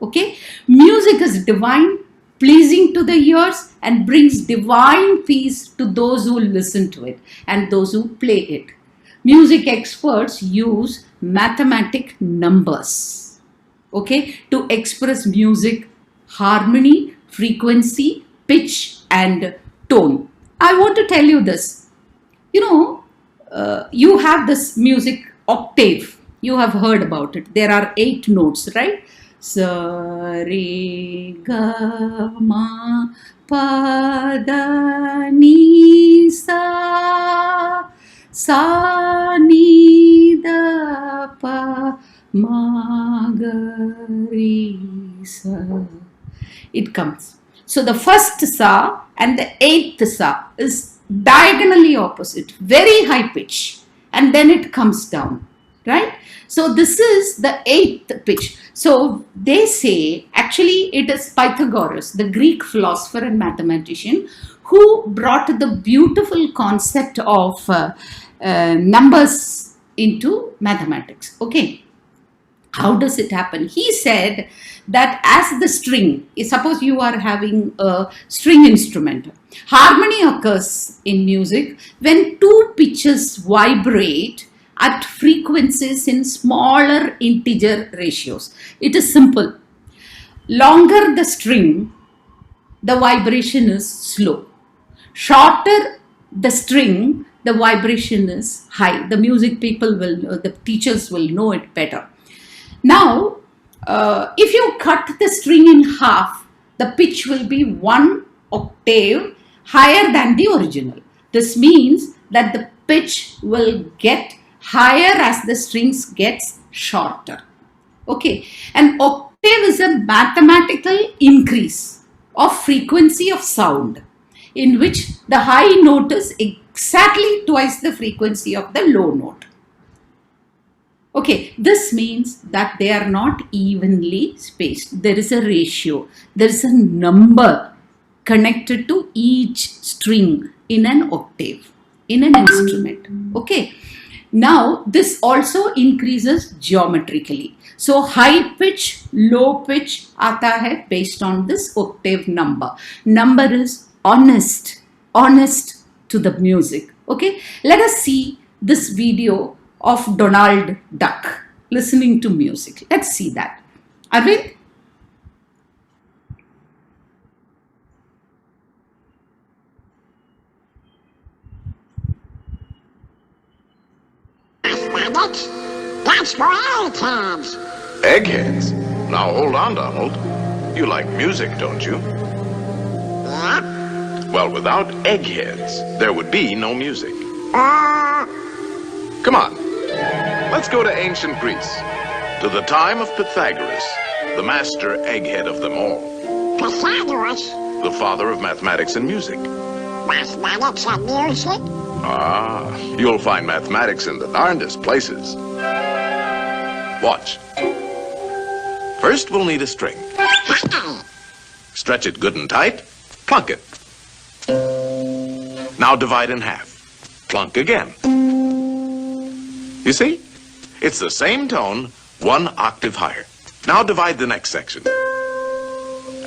S5: Okay? Music is divine, pleasing to the ears, and brings divine peace to those who listen to it and those who play it. Music experts use mathematic numbers, okay, to express music, harmony, frequency, pitch, and tone. I want to tell you this. You know, you have this music octave. You have heard about it. There are 8 notes, right? Sa, re, ga, ma, pa, da, ni, sa, sa, ni, da, pa, ma, ga, re, sa. It comes. So the first sa and the 8th sa is diagonally opposite, very high pitch, and then it comes down, right? So this is the 8th pitch. So they say, actually it is Pythagoras, the Greek philosopher and mathematician, who brought the beautiful concept of numbers into mathematics. Okay, how does it happen? He said that as the string, suppose you are having a string instrument, harmony occurs in music when 2 pitches vibrate at frequencies in smaller integer ratios. It is simple. Longer the string, the vibration is slow. Shorter the string, the vibration is high. The music people will, the teachers will know it better. Now, if you cut the string in half, the pitch will be 1 octave higher than the original. This means that the pitch will get higher as the strings gets shorter. Okay, an octave is a mathematical increase of frequency of sound, in which the high note is exactly twice the frequency of the low note. Okay, this means that they are not evenly spaced. There is a ratio. There is a number connected to each string in an octave, in an instrument. Okay. Now, this also increases geometrically. So, high pitch, low pitch aata hai based on this octave number. Number is honest to the music. Okay. Let us see this video of Donald Duck listening to music. Let's see that. Arvind?
S1: That's for eggheads. Eggheads? Now hold on, Donald. You like music, don't you? What? Well, without eggheads, there would be no music. Come on. Let's go to ancient Greece, to the time of Pythagoras, the master egghead of them all. Pythagoras? The father of mathematics and music. Mathematics and music? Ah, you'll find mathematics in the darndest places. Watch. First, we'll need a string. Stretch it good and tight. Plunk it. Now divide in half. Plunk again. You see? It's the same tone, one octave higher. Now divide the next section.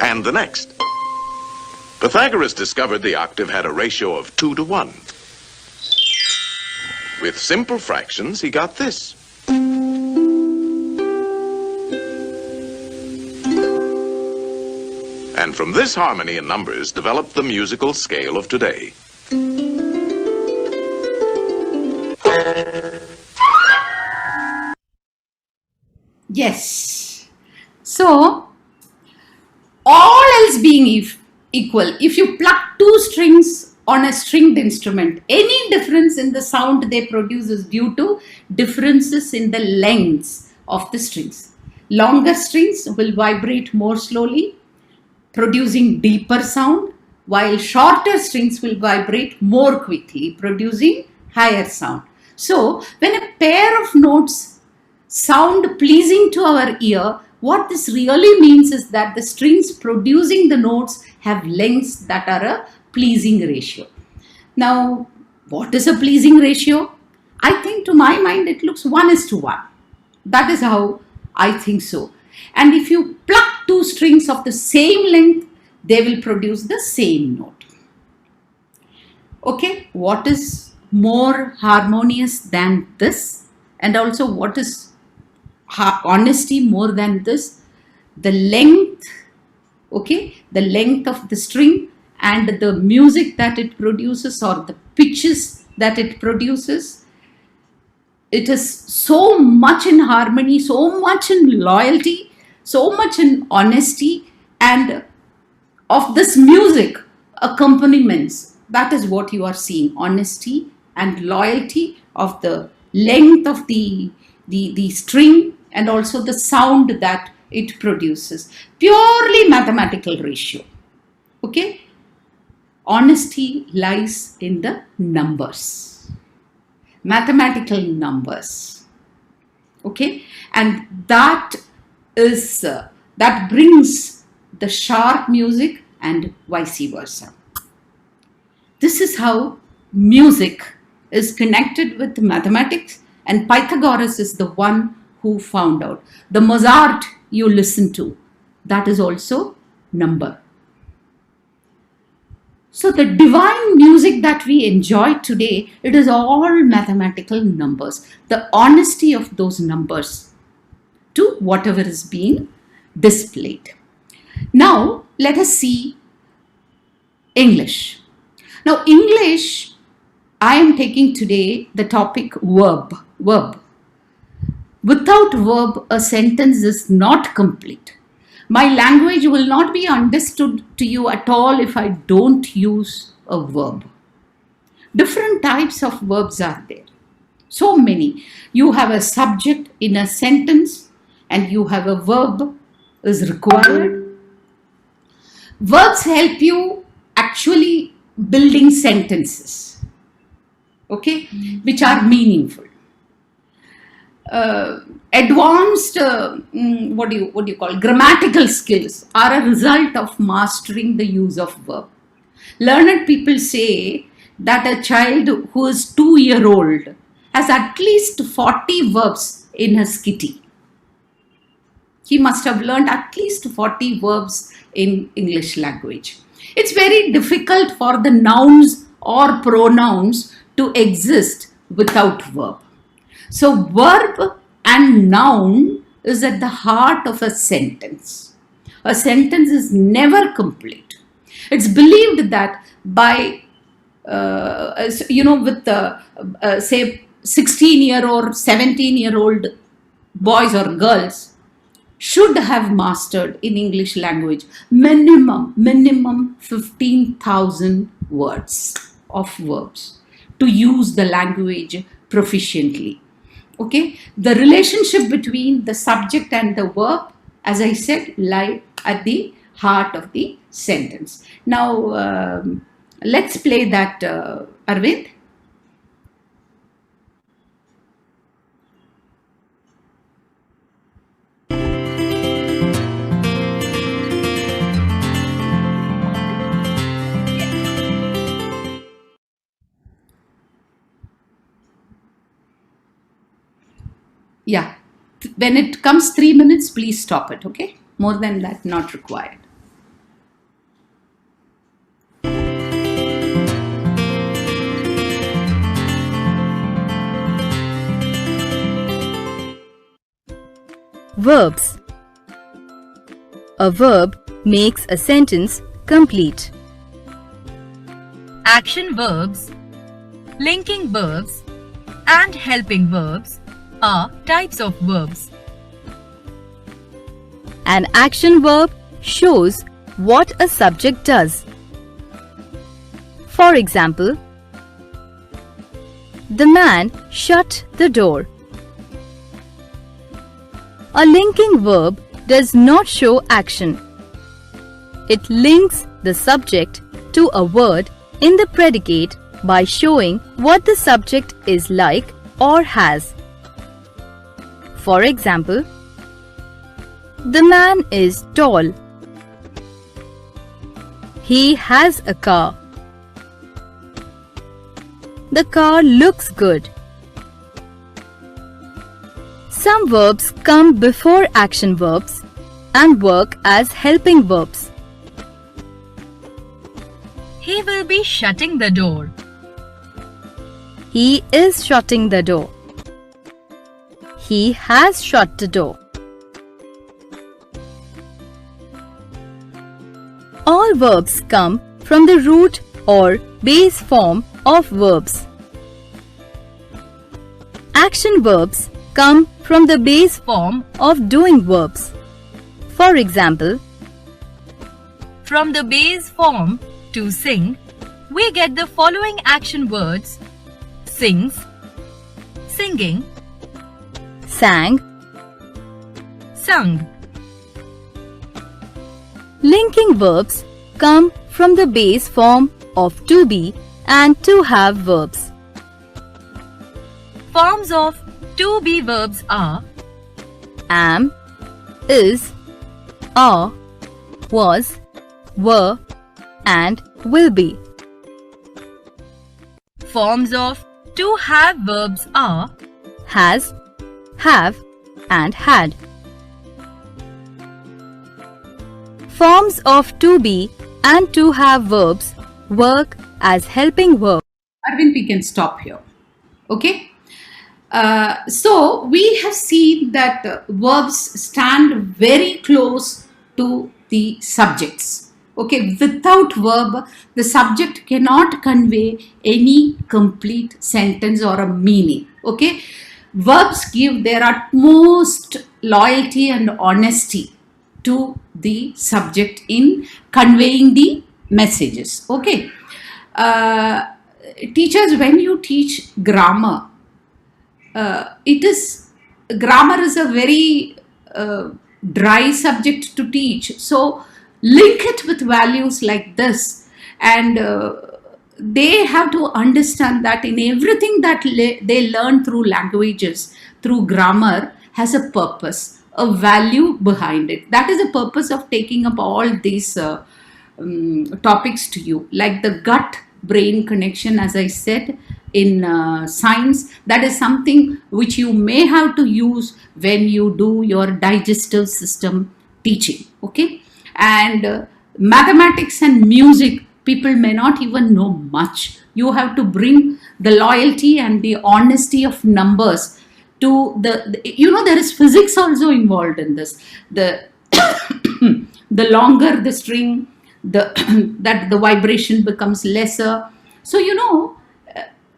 S1: And the next. Pythagoras discovered the octave had a ratio of 2 to 1. With simple fractions, he got this. And from this harmony in numbers developed the musical scale of today.
S5: Yes. So, all else being equal, if you pluck two strings on a stringed instrument, any difference in the sound they produce is due to differences in the lengths of the strings. Longer strings will vibrate more slowly, producing deeper sound, while shorter strings will vibrate more quickly, producing higher sound. So, when a pair of notes sound pleasing to our ear, what this really means is that the strings producing the notes have lengths that are a pleasing ratio. Now, what is a pleasing ratio? I think to my mind it looks 1:1. That is how I think so. And if you pluck two strings of the same length, they will produce the same note. Okay, what is more harmonious than this? And also, what is honesty more than this? The length, okay, the length of the string and the music that it produces, or the pitches that it produces. It is so much in harmony, so much in loyalty, so much in honesty, and of this music accompaniments. That is what you are seeing, honesty and loyalty of the length of the string and also the sound that it produces. Purely mathematical ratio. Okay? Honesty lies in the numbers. Mathematical numbers. Okay? And that is, that brings the sharp music and vice versa. This is how music is connected with mathematics, and Pythagoras is the one who found out. The Mozart you listen to, that is also number. So the divine music that we enjoy today, it is all mathematical numbers. The honesty of those numbers to whatever is being displayed. Now, let us see English. Now, English, I am taking today the topic verb. Without verb, a sentence is not complete. My language will not be understood to you at all if I don't use a verb. Different types of verbs are there. So many. You have a subject in a sentence and you have a verb is required. Verbs help you actually building sentences, okay, which are meaningful. Advanced, what do you call, grammatical skills are a result of mastering the use of verb. Learned people say that a child who is 2-year-old has at least 40 verbs in his kitty. He must have learned at least 40 verbs in English language. It's very difficult for the nouns or pronouns to exist without verb. So verb and noun is at the heart of a sentence. A sentence is never complete. It's believed that by, with say 16-year or 17-year-old boys or girls should have mastered in English language minimum 15,000 words of verbs to use the language proficiently. Okay, the relationship between the subject and the verb, as I said, lie at the heart of the sentence. Now, let's play that, Arvind. when it comes 3 minutes, please stop it, okay? More than that, not required.
S3: Verbs. A verb makes a sentence complete. Action verbs, linking verbs, and helping verbs are types of verbs. An action verb shows what a subject does. For example, the man shut the door. A linking verb does not show action. It links the subject to a word in the predicate by showing what the subject is like or has. For example, the man is tall. He has a car. The car looks good. Some verbs come before action verbs and work as helping verbs. He will be shutting the door. He is shutting the door. He has shut the door. All verbs come from the root or base form of verbs. Action verbs come from the base form of doing verbs. For example, from the base form to sing, we get the following action words: sings, singing, sang, sung. Linking verbs come from the base form of to be and to have verbs. Forms of to be verbs are am, is, are, was, were, and will be. Forms of to have verbs are has, have, and had. Forms of to be and to have verbs work as helping verbs.
S5: Arvind, we can stop here. Okay? So we have seen that verbs stand very close to the subjects. Okay, without verb, the subject cannot convey any complete sentence or a meaning. Okay, verbs give their utmost loyalty and honesty to the subject in conveying the messages. Okay, teachers, when you teach grammar, grammar is a very dry subject to teach. So link it with values like this, and they have to understand that in everything that they learn through languages, through grammar, has a purpose, a value behind it. That is the purpose of taking up all these topics to you, like the gut-brain connection, as I said, in science. That is something which you may have to use when you do your digestive system teaching. Okay, and mathematics and music, people may not even know much. You have to bring the loyalty and the honesty of numbers to the there is physics also involved in this. The the longer the string, that the vibration becomes lesser. So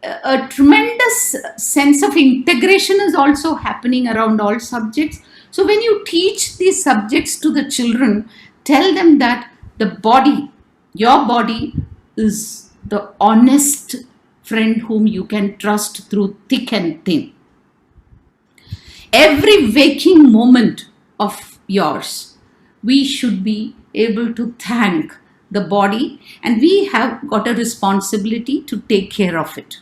S5: a tremendous sense of integration is also happening around all subjects. So when you teach these subjects to the children, tell them that the body, your body, is the honest friend whom you can trust through thick and thin. Every waking moment of yours, we should be able to thank the body, and we have got a responsibility to take care of it.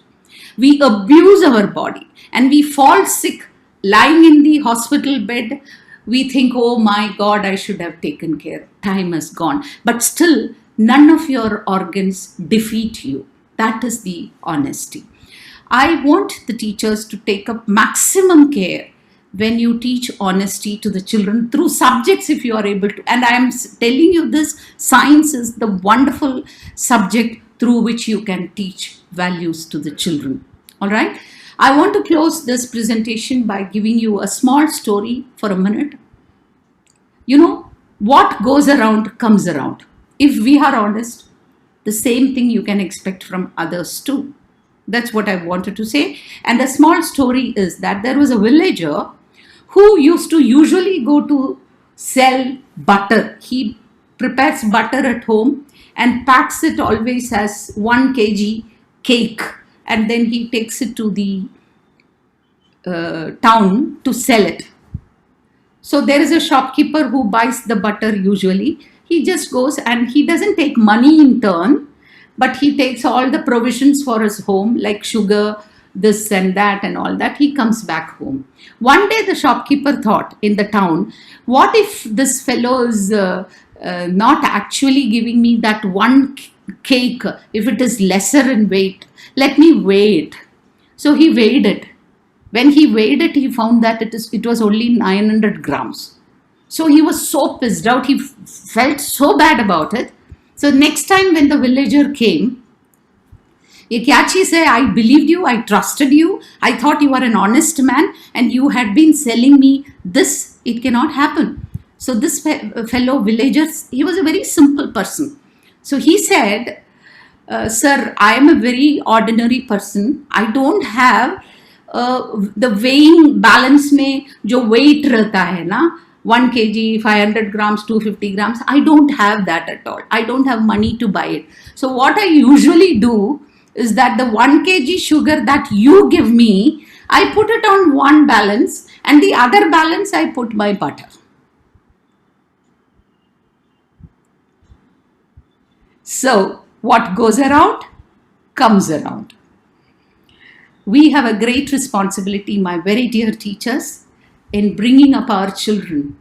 S5: We abuse our body and we fall sick lying in the hospital bed. We think, oh my God, I should have taken care. Time has gone. But still, none of your organs defeat you. That is the honesty. I want the teachers to take up maximum care when you teach honesty to the children through subjects, if you are able to. And I am telling you this, science is the wonderful subject through which you can teach values to the children. All right. I want to close this presentation by giving you a small story for a minute. You know, what goes around comes around. If we are honest, the same thing you can expect from others too. That's what I wanted to say. And the small story is that there was a villager who used to usually go to sell butter. He prepares butter at home and packs it always as 1 kg cake, and then he takes it to the town to sell it. So there is a shopkeeper who buys the butter usually. He just goes and he doesn't take money in turn, but he takes all the provisions for his home, like sugar, this and that and all that. He comes back home. One day the shopkeeper thought in the town, what if this fellow is not actually giving me that one cake, if it is lesser in weight, let me weigh it. So he weighed it. When he weighed it, he found that it was only 900 grams. So he was so pissed out. He felt so bad about it. So next time when the villager came, Yachi said, I believed you, I trusted you, I thought you were an honest man and you had been selling me this. It cannot happen. So this fellow villager, he was a very simple person. So he said, sir, I am a very ordinary person. I don't have the weighing balance में जो weight रहता है ना, 1 kg, 500 grams, 250 grams, I don't have that at all. I don't have money to buy it. So what I usually do is that the 1 kg sugar that you give me, I put it on one balance and the other balance I put my butter. So what goes around comes around. We have a great responsibility, my very dear teachers, in bringing up our children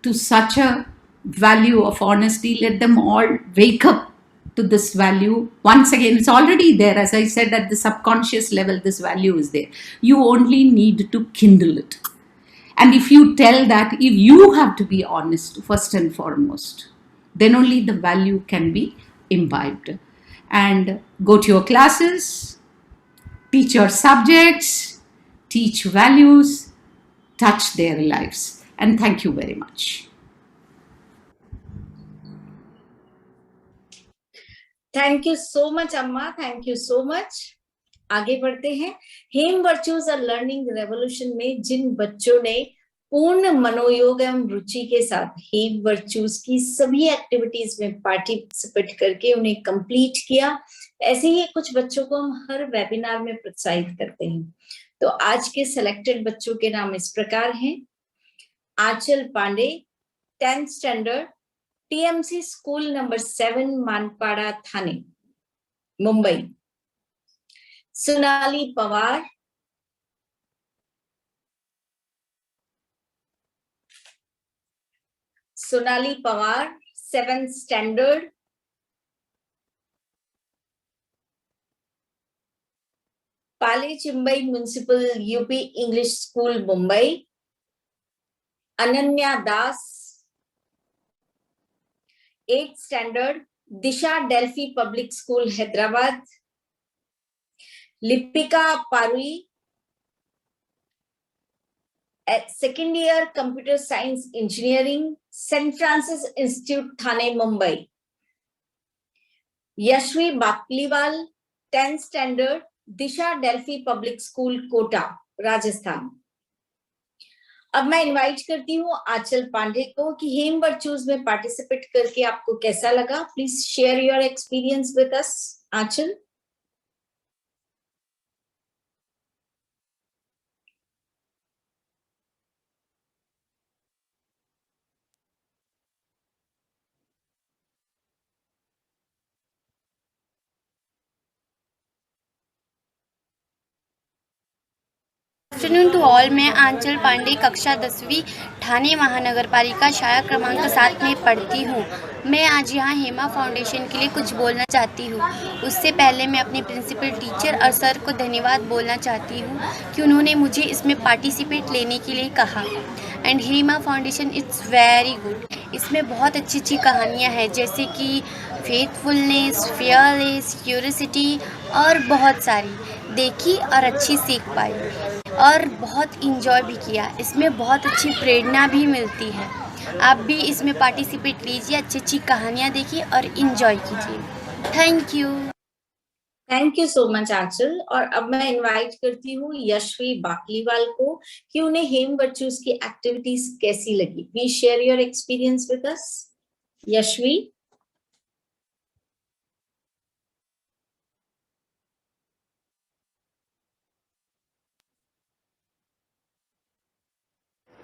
S5: to such a value of honesty. Let them all wake up to this value. Once again, it's already there. As I said, at the subconscious level, this value is there. You only need to kindle it. And if you tell that, if you have to be honest, first and foremost, then only the value can be imbibed. And go to your classes, teach your subjects, teach values, touch their lives. And thank you very much.
S2: Thank you so much, Amma. Thank you so much. आगे बढ़ते हैं. हेम virtues और learning revolution में जिन बच्चों ने पूर्ण मनोयोग एवं रुचि के साथ हेम वर्चूज की सभी एक्टिविटीज में पार्टिसिपेट करके उन्हें कंप्लीट किया, ऐसे ही कुछ बच्चों को हम हर वेबिनार में प्रोत्साहित करते हैं. तो आज के सिलेक्टेड बच्चों के नाम इस प्रकार हैं. Aanchal Pandey, 10th standard, TMC school number 7, Manpada, Thane, Mumbai. Sonali Pawar, Sonali Pawar, 7th standard, Pale Chimbai municipal UP English school, Mumbai. Ananya Das, 8th standard, Disha Delphi public school, Hyderabad. Lipika Parui, 2nd year computer science engineering, Saint Francis institute, Thane, Mumbai. Yashvi Bakliwal, 10th standard, Disha Delphi public school, Kota, Rajasthan. अब मैं इनवाइट करती हूँ आंचल पांडे को कि हेम वर्चूज में participate करके आपको कैसा लगा. Please share your experience with us, Aanchal.
S4: Afternoon to all. मैं आंचल पांडे कक्षा 10वीं ठाणे महानगर पालिका शाळा क्रमांक 7 में पढ़ती हूँ। मैं आज यहाँ हेमा फाउंडेशन के लिए कुछ बोलना चाहती हूँ। उससे पहले मैं अपने प्रिंसिपल टीचर और सर को धन्यवाद बोलना चाहती हूँ कि उन्होंने मुझे इसमें पार्टिसिपेट लेने के लिए कहा। And Hema foundation it's very good. इसमें बहुत अच्छी अच्छी कहानियाँ हैं, जैसे कि फेथफुलनेस, फियरलेस, क्यूरियोसिटी और बहुत सारी देखी और अच्छी सीख पाई और बहुत इंजॉय भी किया। इसमें बहुत अच्छी प्रेरणा भी मिलती है। आप भी इसमें पार्टिसिपेट लीजिए, अच्छी अच्छी कहानियाँ देखिए और इंजॉय कीजिए। Thank you.
S2: Thank you so much Aanchal. और अब मैं इनवाइट करती हूँ यशवी बाकलीवाल को कि उन्हें हेम वर्चूज की एक्टिविटीज कैसी लगी। Please share your experience with us. Yashvi.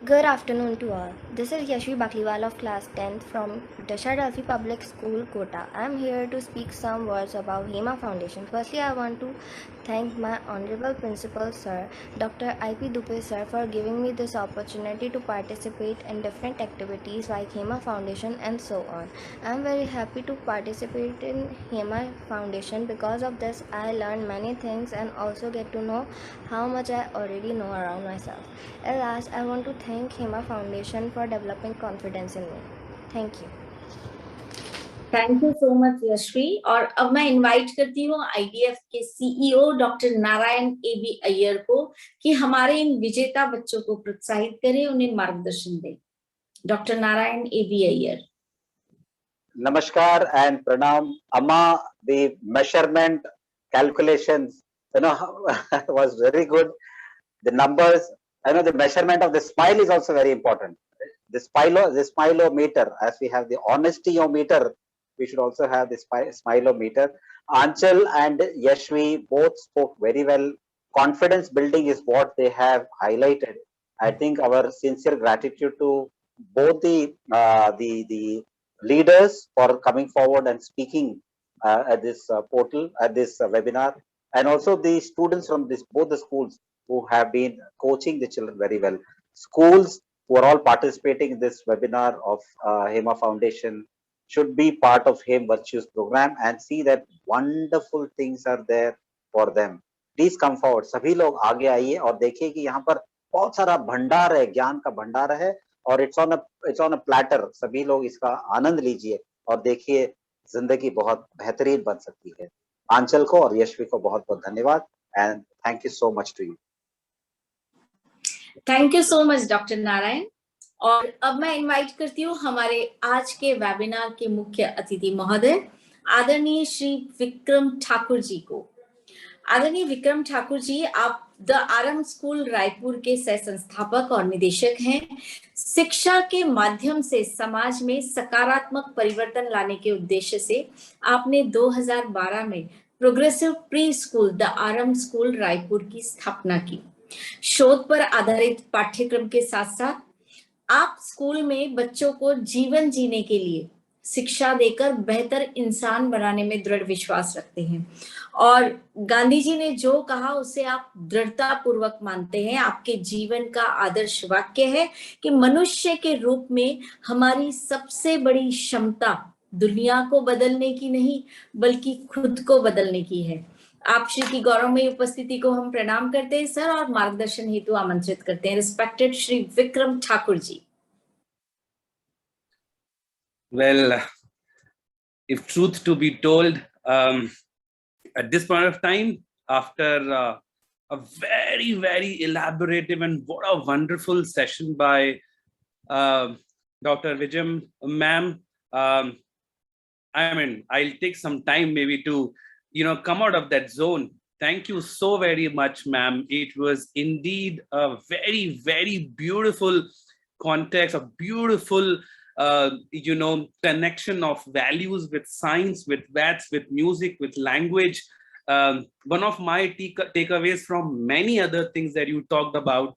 S22: Good afternoon to all. This is Yashvi Bakliwal of class 10th from Dasharadalfi Public School, Kota. I am here to speak some words about HEMA Foundation. Firstly, I want to thank my honorable principal sir, Dr. I.P. Dupe sir, for giving me this opportunity to participate in different activities like HEMA Foundation and so on. I am very happy to participate in HEMA Foundation. Because of this, I learned many things and also get to know how much I already know around myself. At last, I want to thank HEMA Foundation for developing confidence in me. Thank you.
S2: Thank you so much Yashvi. और अब मैं invite करती हूँ IDF के CEO doctor Narayan AB Iyer को कि हमारे इन विजेता बच्चों को प्रोत्साहित करें, उन्हें मार्गदर्शन दें। Doctor Narayan AB Iyer.
S9: Namaskar and pranam. Amma, the measurement calculations, was very good. The numbers, the measurement of the smile is also very important. The smilometer, as we have the honestyometer, we should also have the smilometer. Anchal and Yashvi both spoke very well. Confidence building is what they have highlighted. I think our sincere gratitude to both the leaders for coming forward and speaking at this portal, at this webinar, and also the students from both the schools who have been coaching the children very well. Schools who are all participating in this webinar of HEMA Foundation should be part of HEM Virtues program and see that wonderful things are there for them. Please come forward. सभी लोग आगे आइए और देखिए कि यहाँ पर बहुत सारा भंडार है, ज्ञान का भंडार है और it's on a platter. सभी लोग इसका आनंद लीजिए और देखिए जिंदगी बहुत बेहतरीन बन सकती है। आंचल को और यशवी को बहुत बहुत धन्यवाद and thank you so much to you.
S2: Thank you so much doctor Narayan. और अब मैं इनवाइट करती हूँ हमारे आज के वेबिनार के मुख्य अतिथि महोदय आदरणीय श्री विक्रम ठाकुर जी को। आदरणीय विक्रम ठाकुर जी, आप द आरएम स्कूल रायपुर के सह संस्थापक और निदेशक हैं। शिक्षा के माध्यम से समाज में सकारात्मक परिवर्तन लाने के उद्देश्य से आपने 2012 में progressive pre school the RM school Raipur की स्थापना की। शोध पर आधारित पाठ्यक्रम के साथ साथ आप स्कूल में बच्चों को जीवन जीने के लिए शिक्षा देकर बेहतर इंसान बनाने में दृढ़ विश्वास रखते हैं और गांधी जी ने जो कहा उसे आप दृढ़ता पूर्वक मानते हैं। आपके जीवन का आदर्श वाक्य है कि मनुष्य के रूप में हमारी सबसे बड़ी क्षमता दुनिया को बदलने की नहीं बल्कि खुद को बदलने की है। आप श्री की गौरवमयी उपस्थिति को हम प्रणाम करते हैं सर और मार्गदर्शन हेतु आमंत्रित करते हैं। Respected Shri Vikram Thakur ji.
S23: Well, if truth to be told, at this point of time, after a very, very elaborative and what a wonderful session by Dr. Vijay ma'am, I mean, I'll take some time maybe to, come out of that zone. Thank you so very much, ma'am. It was indeed a very, very beautiful context, a beautiful connection of values with science, with maths, with music, with language. One of my takeaways from many other things that you talked about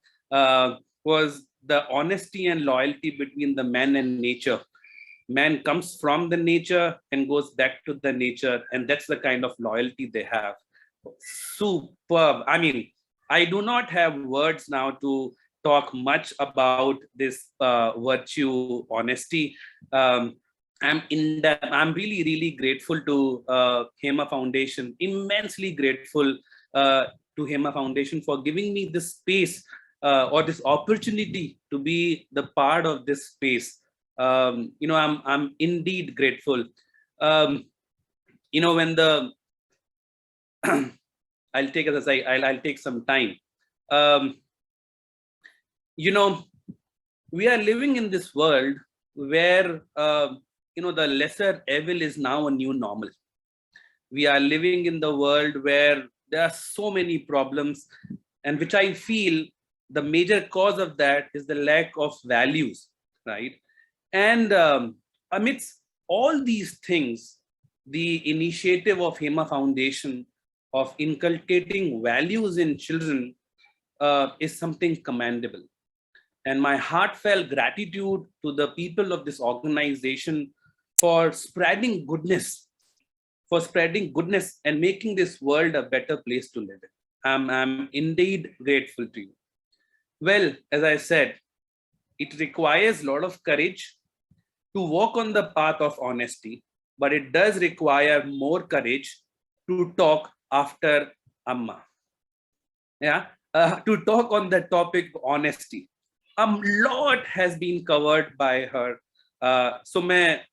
S23: was the honesty and loyalty between the man and nature. Man comes from the nature and goes back to the nature, and that's the kind of loyalty they have. Superb. I mean, I do not have words now to talk much about this virtue, honesty. I'm really, really grateful to HEMA Foundation, immensely grateful to HEMA Foundation for giving me this space or this opportunity to be the part of this space. I'm indeed grateful. When the I'll take it as I'll take some time. We are living in this world where the lesser evil is now a new normal. We are living in the world where there are so many problems, and which I feel the major cause of that is the lack of values, right? And amidst all these things, the initiative of HEMA Foundation of inculcating values in children is something commendable. And my heartfelt gratitude to the people of this organization for spreading goodness and making this world a better place to live in. I'm indeed grateful to you. Well, as I said, it requires a lot of courage to walk on the path of honesty, but it does require more courage to talk after Amma. To talk on the topic of honesty. A lot has been covered by her. So मैं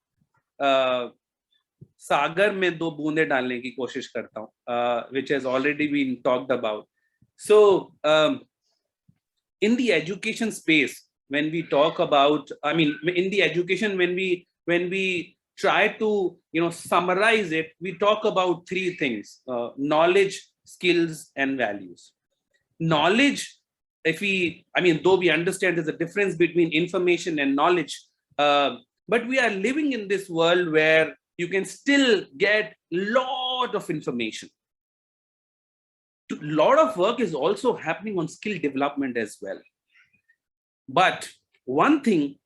S23: सागर में दो बूंदे डालने की कोशिश करता हूँ, which has already been talked about. So in the education space, when we talk about, in the education, when we try to summarize it, we talk about three things: knowledge, skills, and values. Knowledge, though we understand there's a difference between information and knowledge, but we are living in this world where you can still get a lot of information. A lot of work is also happening on skill development as well. But one thing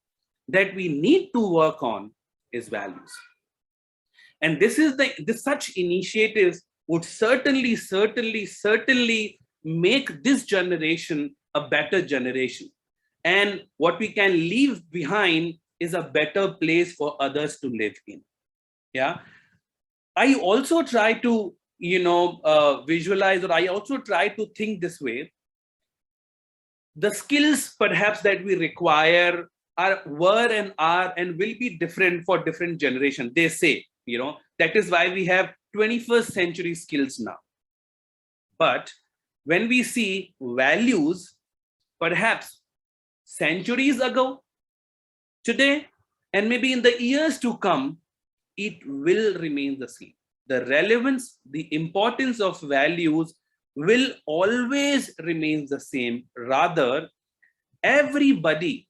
S23: that we need to work on is values. And this is such initiatives would certainly make this generation a better generation. And what we can leave behind is a better place for others to live in. Yeah. I also try to, visualize, or I also try to think this way. The skills perhaps that we require were and are and will be different for different generations. They say, that is why we have 21st century skills now. But when we see values, perhaps centuries ago, today, and maybe in the years to come, it will remain the same. The relevance, the importance of values will always remain the same. Rather, everybody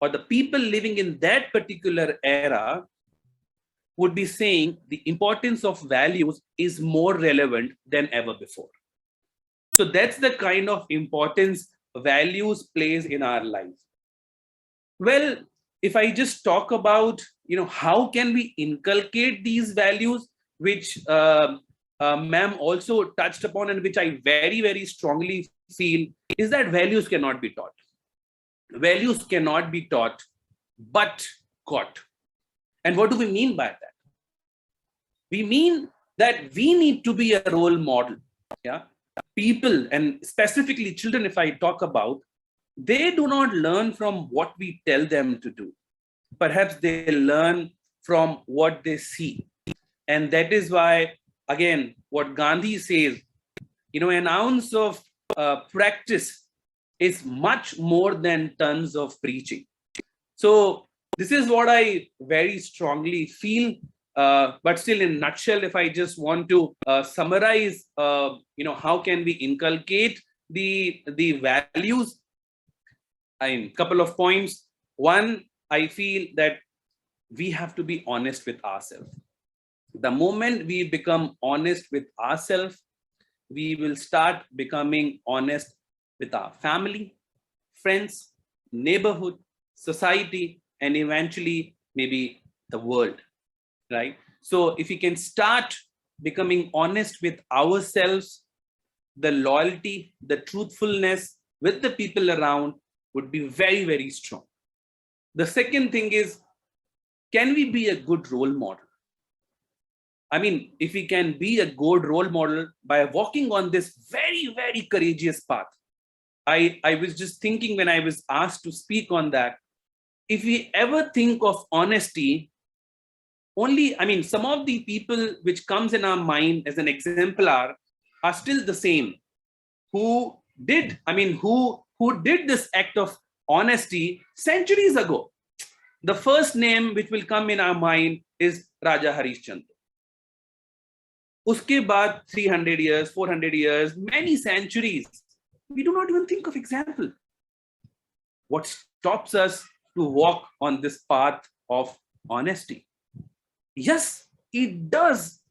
S23: or the people living in that particular era would be saying the importance of values is more relevant than ever before. So that's the kind of importance values plays in our lives. Well, if I just talk about, how can we inculcate these values, which ma'am also touched upon, and which I very, very strongly feel is that values cannot be taught. Values cannot be taught, but taught. And what do we mean by that? We mean that we need to be a role model. Yeah, people, and specifically children, if I talk about, they do not learn from what we tell them to do. Perhaps they learn from what they see. And that is why, again, what Gandhi says, an ounce of practice is much more than tons of preaching. So this is what I very strongly feel. But still, in a nutshell, if I just want to summarize, how can we inculcate the values? A couple of points. One, I feel that we have to be honest with ourselves. The moment we become honest with ourselves, we will start becoming honest with our family, friends, neighborhood, society, and eventually maybe the world, right? So if we can start becoming honest with ourselves, the loyalty, the truthfulness with the people around would be very, very strong. The second thing is, can we be a good role model? I mean, if we can be a good role model by walking on this very, very courageous path. I was just thinking when I was asked to speak on that, if we ever think of honesty, only, I mean, some of the people which comes in our mind as an exemplar are still the same, who did this act of honesty centuries ago. The first name which will come in our mind is Raja Harishchandra. Uske baad 300 years, 400 years, many centuries, we do not even think of example. What stops us to walk on this path of honesty? Yes, it does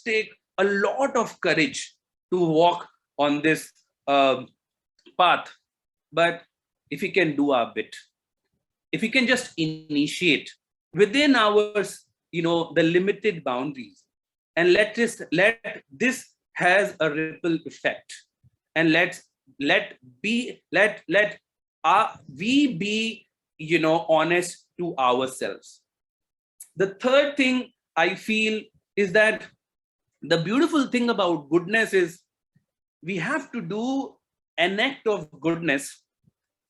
S23: take a lot of courage to walk on this path. But if we can do our bit, if we can just initiate within our, the limited boundaries, and let this has a ripple effect, and we be, honest to ourselves. The third thing I feel is that the beautiful thing about goodness is we have to do an act of goodness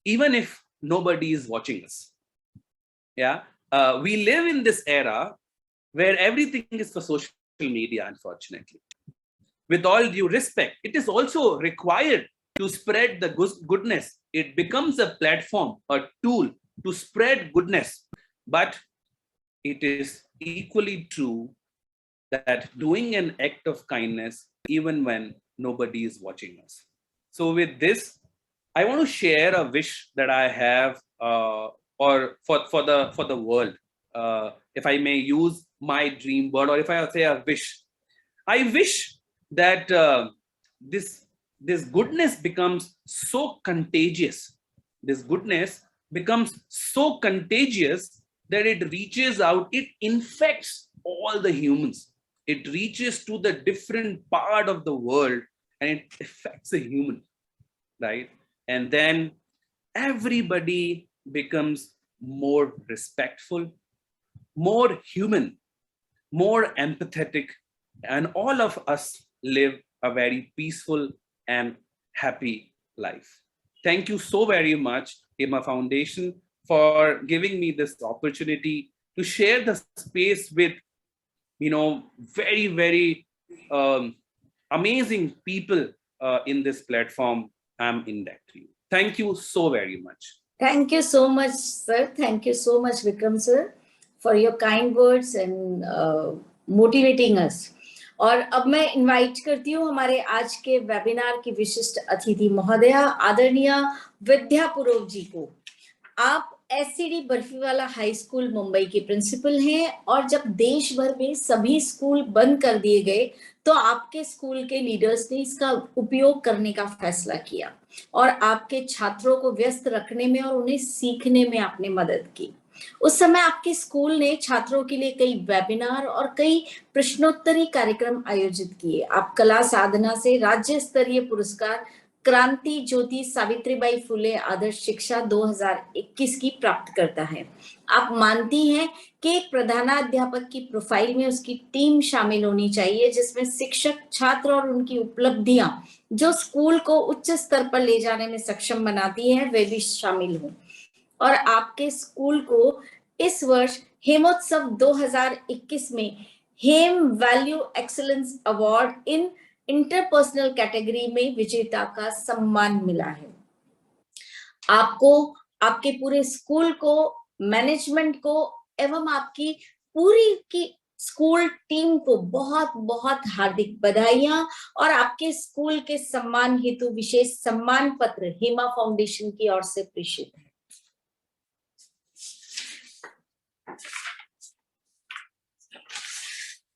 S23: even if nobody is watching us. Yeah, we live in this era where everything is for social media, unfortunately. With all due respect, it is also required to spread the goodness. It becomes a platform, a tool to spread goodness. But it is equally true that doing an act of kindness even when nobody is watching us. So with this, I want to share a wish that I have, or for the world. If I may use my dream word, or if I say a wish, I wish that this goodness becomes so contagious. This goodness becomes so contagious that it reaches out, it infects all the humans. It reaches to the different part of the world and it affects a human, right? And then everybody becomes more respectful, more human, more empathetic, and all of us live a very peaceful and happy life. Thank you so very much, HEMA Foundation, for giving me this opportunity to share the space with, very, very amazing people in this platform. I'm in debt to you. Thank you so very much.
S2: Thank you so much, sir. Thank you so much, Vikram sir, for your kind words and motivating us. और अब मैं invite करती हूँ हमारे आज के webinar की विशिष्ट अतिथि महोदया आदरणीय विद्या पुरोव जी को। आप SCD Barfiwala high school Mumbai के प्रिंसिपल हैं और जब देश भर में सभी स्कूल बंद कर दिए गए तो आपके स्कूल के लीडर्स ने इसका उपयोग करने का फैसला किया और आपके छात्रों को व्यस्त रखने में और उन्हें सीखने में आपने मदद की। उस समय आपके स्कूल ने छात्रों के लिए कई वेबिनार और कई प्रश्नोत्तरी कार्यक्रम आयोजित किए। आप कला साधना से राज्य स्तरीय पुरस्कार क्रांति ज्योति सावित्रीबाई फुले आदर्श शिक्षा 2021 की प्राप्त करता है। आप मानती हैं कि एक प्रधानाध्यापक की प्रोफाइल में उसकी टीम शामिल होनी चाहिए जिसमें शिक्षक, छात्र और उनकी उपलब्धियां जो स्कूल को उच्च स्तर पर ले जाने में सक्षम बनाती है वे भी शामिल हों। और आपके स्कूल को इस वर्ष हेमोत्सव 2021 में Hem value excellence award in interpersonal category में विजेता का सम्मान मिला है। आपको, आपके पूरे स्कूल को, मैनेजमेंट को एवं आपकी पूरी की स्कूल टीम को बहुत बहुत हार्दिक बधाइयां और आपके स्कूल के सम्मान हेतु विशेष सम्मान पत्र हेमा फाउंडेशन की ओर से प्रेषित है।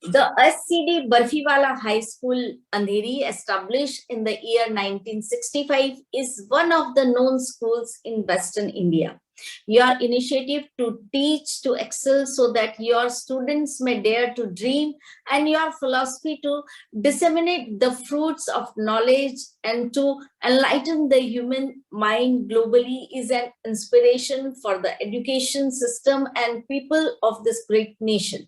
S2: The SCD Barfiwala High School, Andheri, established in the year 1965, is one of the known schools in Western India. Your initiative to teach, to excel so that your students may dare to dream, and your philosophy to disseminate the fruits of knowledge and to enlighten the human mind globally is an inspiration for the education system and people of this great nation.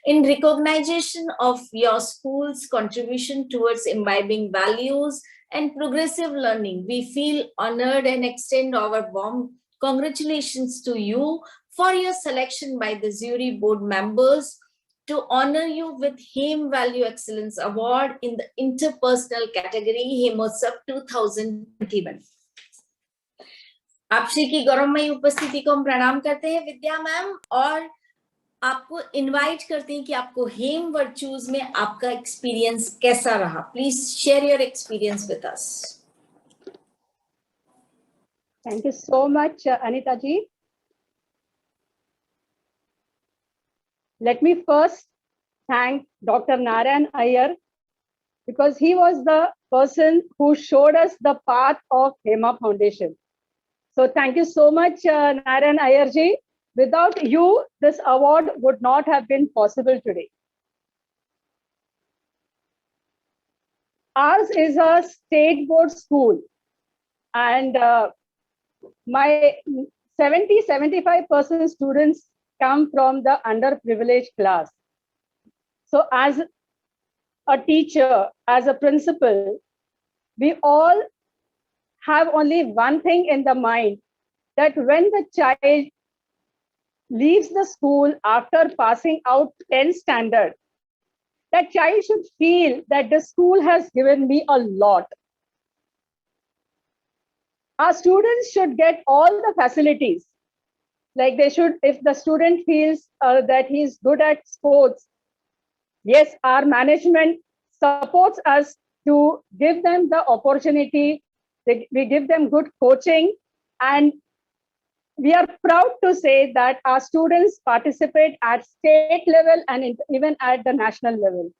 S2: In recognition of your school's contribution towards imbibing values and progressive learning, we feel honored and extend our warm congratulations to you for your selection by the jury board members to honor you with HEM Value Excellence Award in the interpersonal category हेमोत्सव 2021. आप श्री की गौरवमयी उपस्थिति को हम प्रणाम करते हैं विद्या ma'am, और आपको इनवाइट करते हैं कि आपको हेम वर्चूज में आपका एक्सपीरियंस कैसा रहा. Please share your experience with us.
S6: Thank you so much, Anita ji. Let me first thank Dr. Narayan Iyer, because he was the person who showed us the path of HEMA Foundation. So thank you so much, Narayan Iyer ji. Without you, this award would not have been possible today. Ours is a state board school, and my 70-75% students come from the underprivileged class. So as a teacher, as a principal, we all have only one thing in the mind, that when the child leaves the school after passing out 10th standard, that child should feel that the school has given me a lot. Our students should get all the facilities. Like they should, if the student feels that he's good at sports, yes, our management supports us to give them the opportunity. We give them good coaching, and we are proud to say that our students participate at state level and even at the national level.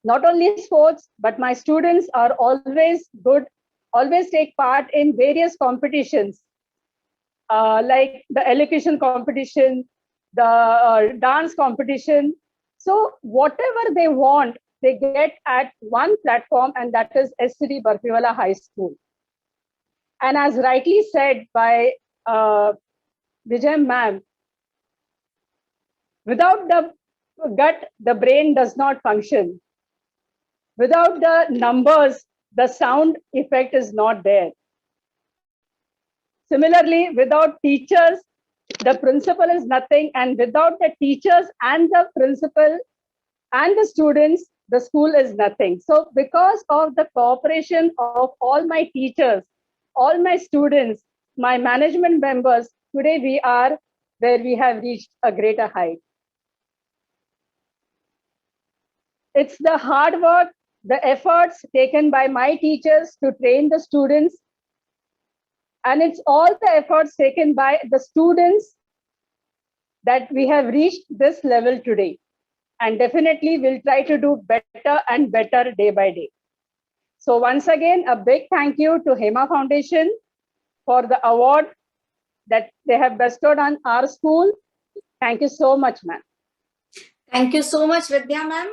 S6: Not only sports, but my students are always good, always take part in various competitions, like the elocution competition, the dance competition. So whatever they want, they get at one platform, and that is SCD Barfiwala High School. And as rightly said by Vijay ma'am, without the gut, the brain does not function. Without the numbers, the sound effect is not there. Similarly, without teachers, the principal is nothing, and without the teachers and the principal and the students, the school is nothing. So because of the cooperation of all my teachers, all my students, my management members, today we are where we have reached a greater height. It's the hard work, the efforts taken by my teachers to train the students, and it's all the efforts taken by the students that we have reached this level today. And definitely we'll try to do better and better day by day. So once again, a big thank you to HEMA Foundation for the award that they have bestowed on our school. Thank you so much, ma'am.
S2: Thank you so much, Vidya ma'am.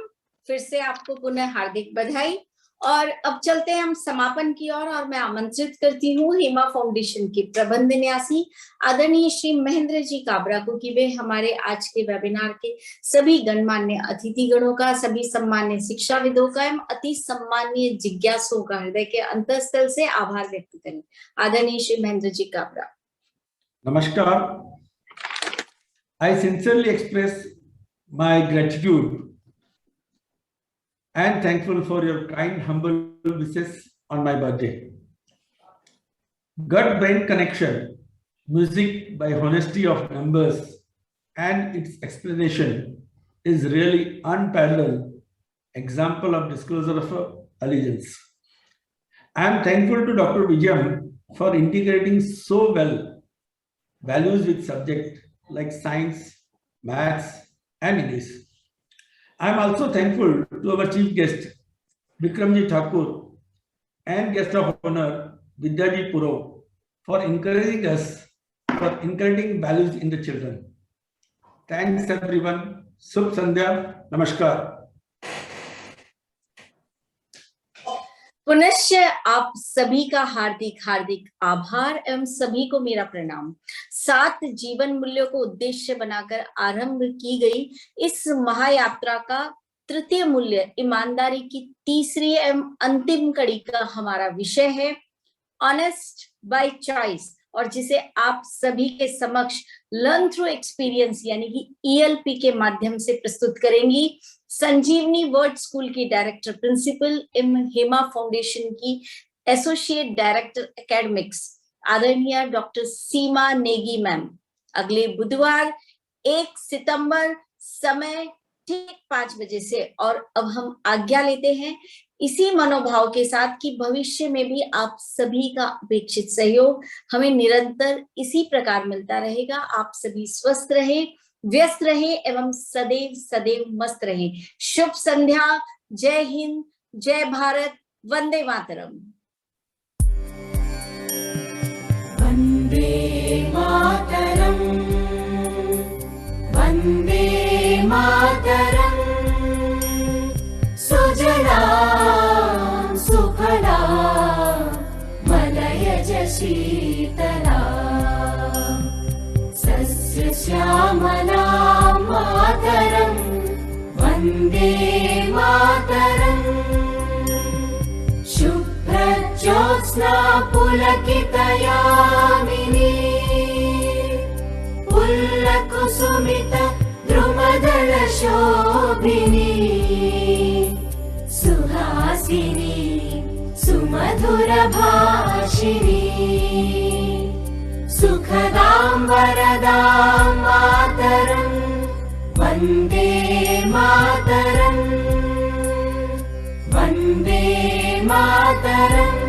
S2: फिर से आपको पुनः हार्दिक बधाई. और अब चलते हैं हम समापन की ओर, और मैं आमंत्रित करती हूँ हेमा फाउंडेशन के प्रबंध न्यासी आदरणीय श्री महेंद्र जी काबरा को कि वे हमारे आज के वेबिनार के सभी गणमान्य अतिथिगणों का, सभी सम्मान्य शिक्षाविदों का एवं अति सम्मान्य जिज्ञासुओं का हृदय के अंतःस्थल से आभार व्यक्त करें. आदरणीय Shri Mahendra ji Kabra.
S7: Namaskar. I sincerely express my gratitude and thankful for your kind, humble wishes on my birthday. Gut-brain connection, music by honesty of numbers and its explanation is really unparalleled example of disclosure of allegiance. I am thankful to Dr. Vijayam for integrating so well values with subjects like science, maths, and English. I am also thankful to our chief guest, Bikramji Thakur, and guest of honor, Vidyaji Puro, for encouraging us for inculcating values in the children. Thanks everyone. Shubh Sandhya. Namaskar.
S2: पुनश्च आप सभी का हार्दिक हार्दिक आभार एवं सभी को मेरा प्रणाम। 7 जीवन मूल्यों को उद्देश्य बनाकर आरंभ की गई इस महायात्रा का तृतीय मूल्य ईमानदारी की तीसरी एवं अंतिम कड़ी का हमारा विषय है ऑनेस्ट बाय चॉइस, और जिसे आप सभी के समक्ष लर्न थ्रू एक्सपीरियंस यानी कि ELP के माध्यम से प्रस्तुत करेंगी संजीवनी वर्ड स्कूल की डायरेक्टर प्रिंसिपल एवं हेमा फाउंडेशन की एसोसिएट डायरेक्टर एकेडमिक्स आदरणीय डॉक्टर सीमा नेगी मैम। अगले बुधवार 1 सितंबर समय ठीक 5 बजे से। और अब हम आज्ञा लेते हैं इसी मनोभाव के साथ कि भविष्य में भी आप सभी का अपेक्षित सहयोग हमें निरंतर इसी प्रकार मिलता रहेगा। आप सभी स्वस्थ रहे, व्यस्त रहे एवं सदैव सदैव मस्त रहे। शुभ संध्या। जय हिंद, जय भारत, वंदे मातरम।
S8: वंदे मातरम, वंदे मातरम। सुजलां सुफलां मलयज शीतलां सस्यश्यामलां मातरं वन्दे मातरम्। शुभ्रज्योत्स्ना पुलकितयामिनी पुल्लकुसुमित द्रुमदलशोभिनी सुहासिनी सुमधुरभाषिणी सुखदां वरदां मातरं वन्दे मातरम्, वन्दे मातरम्।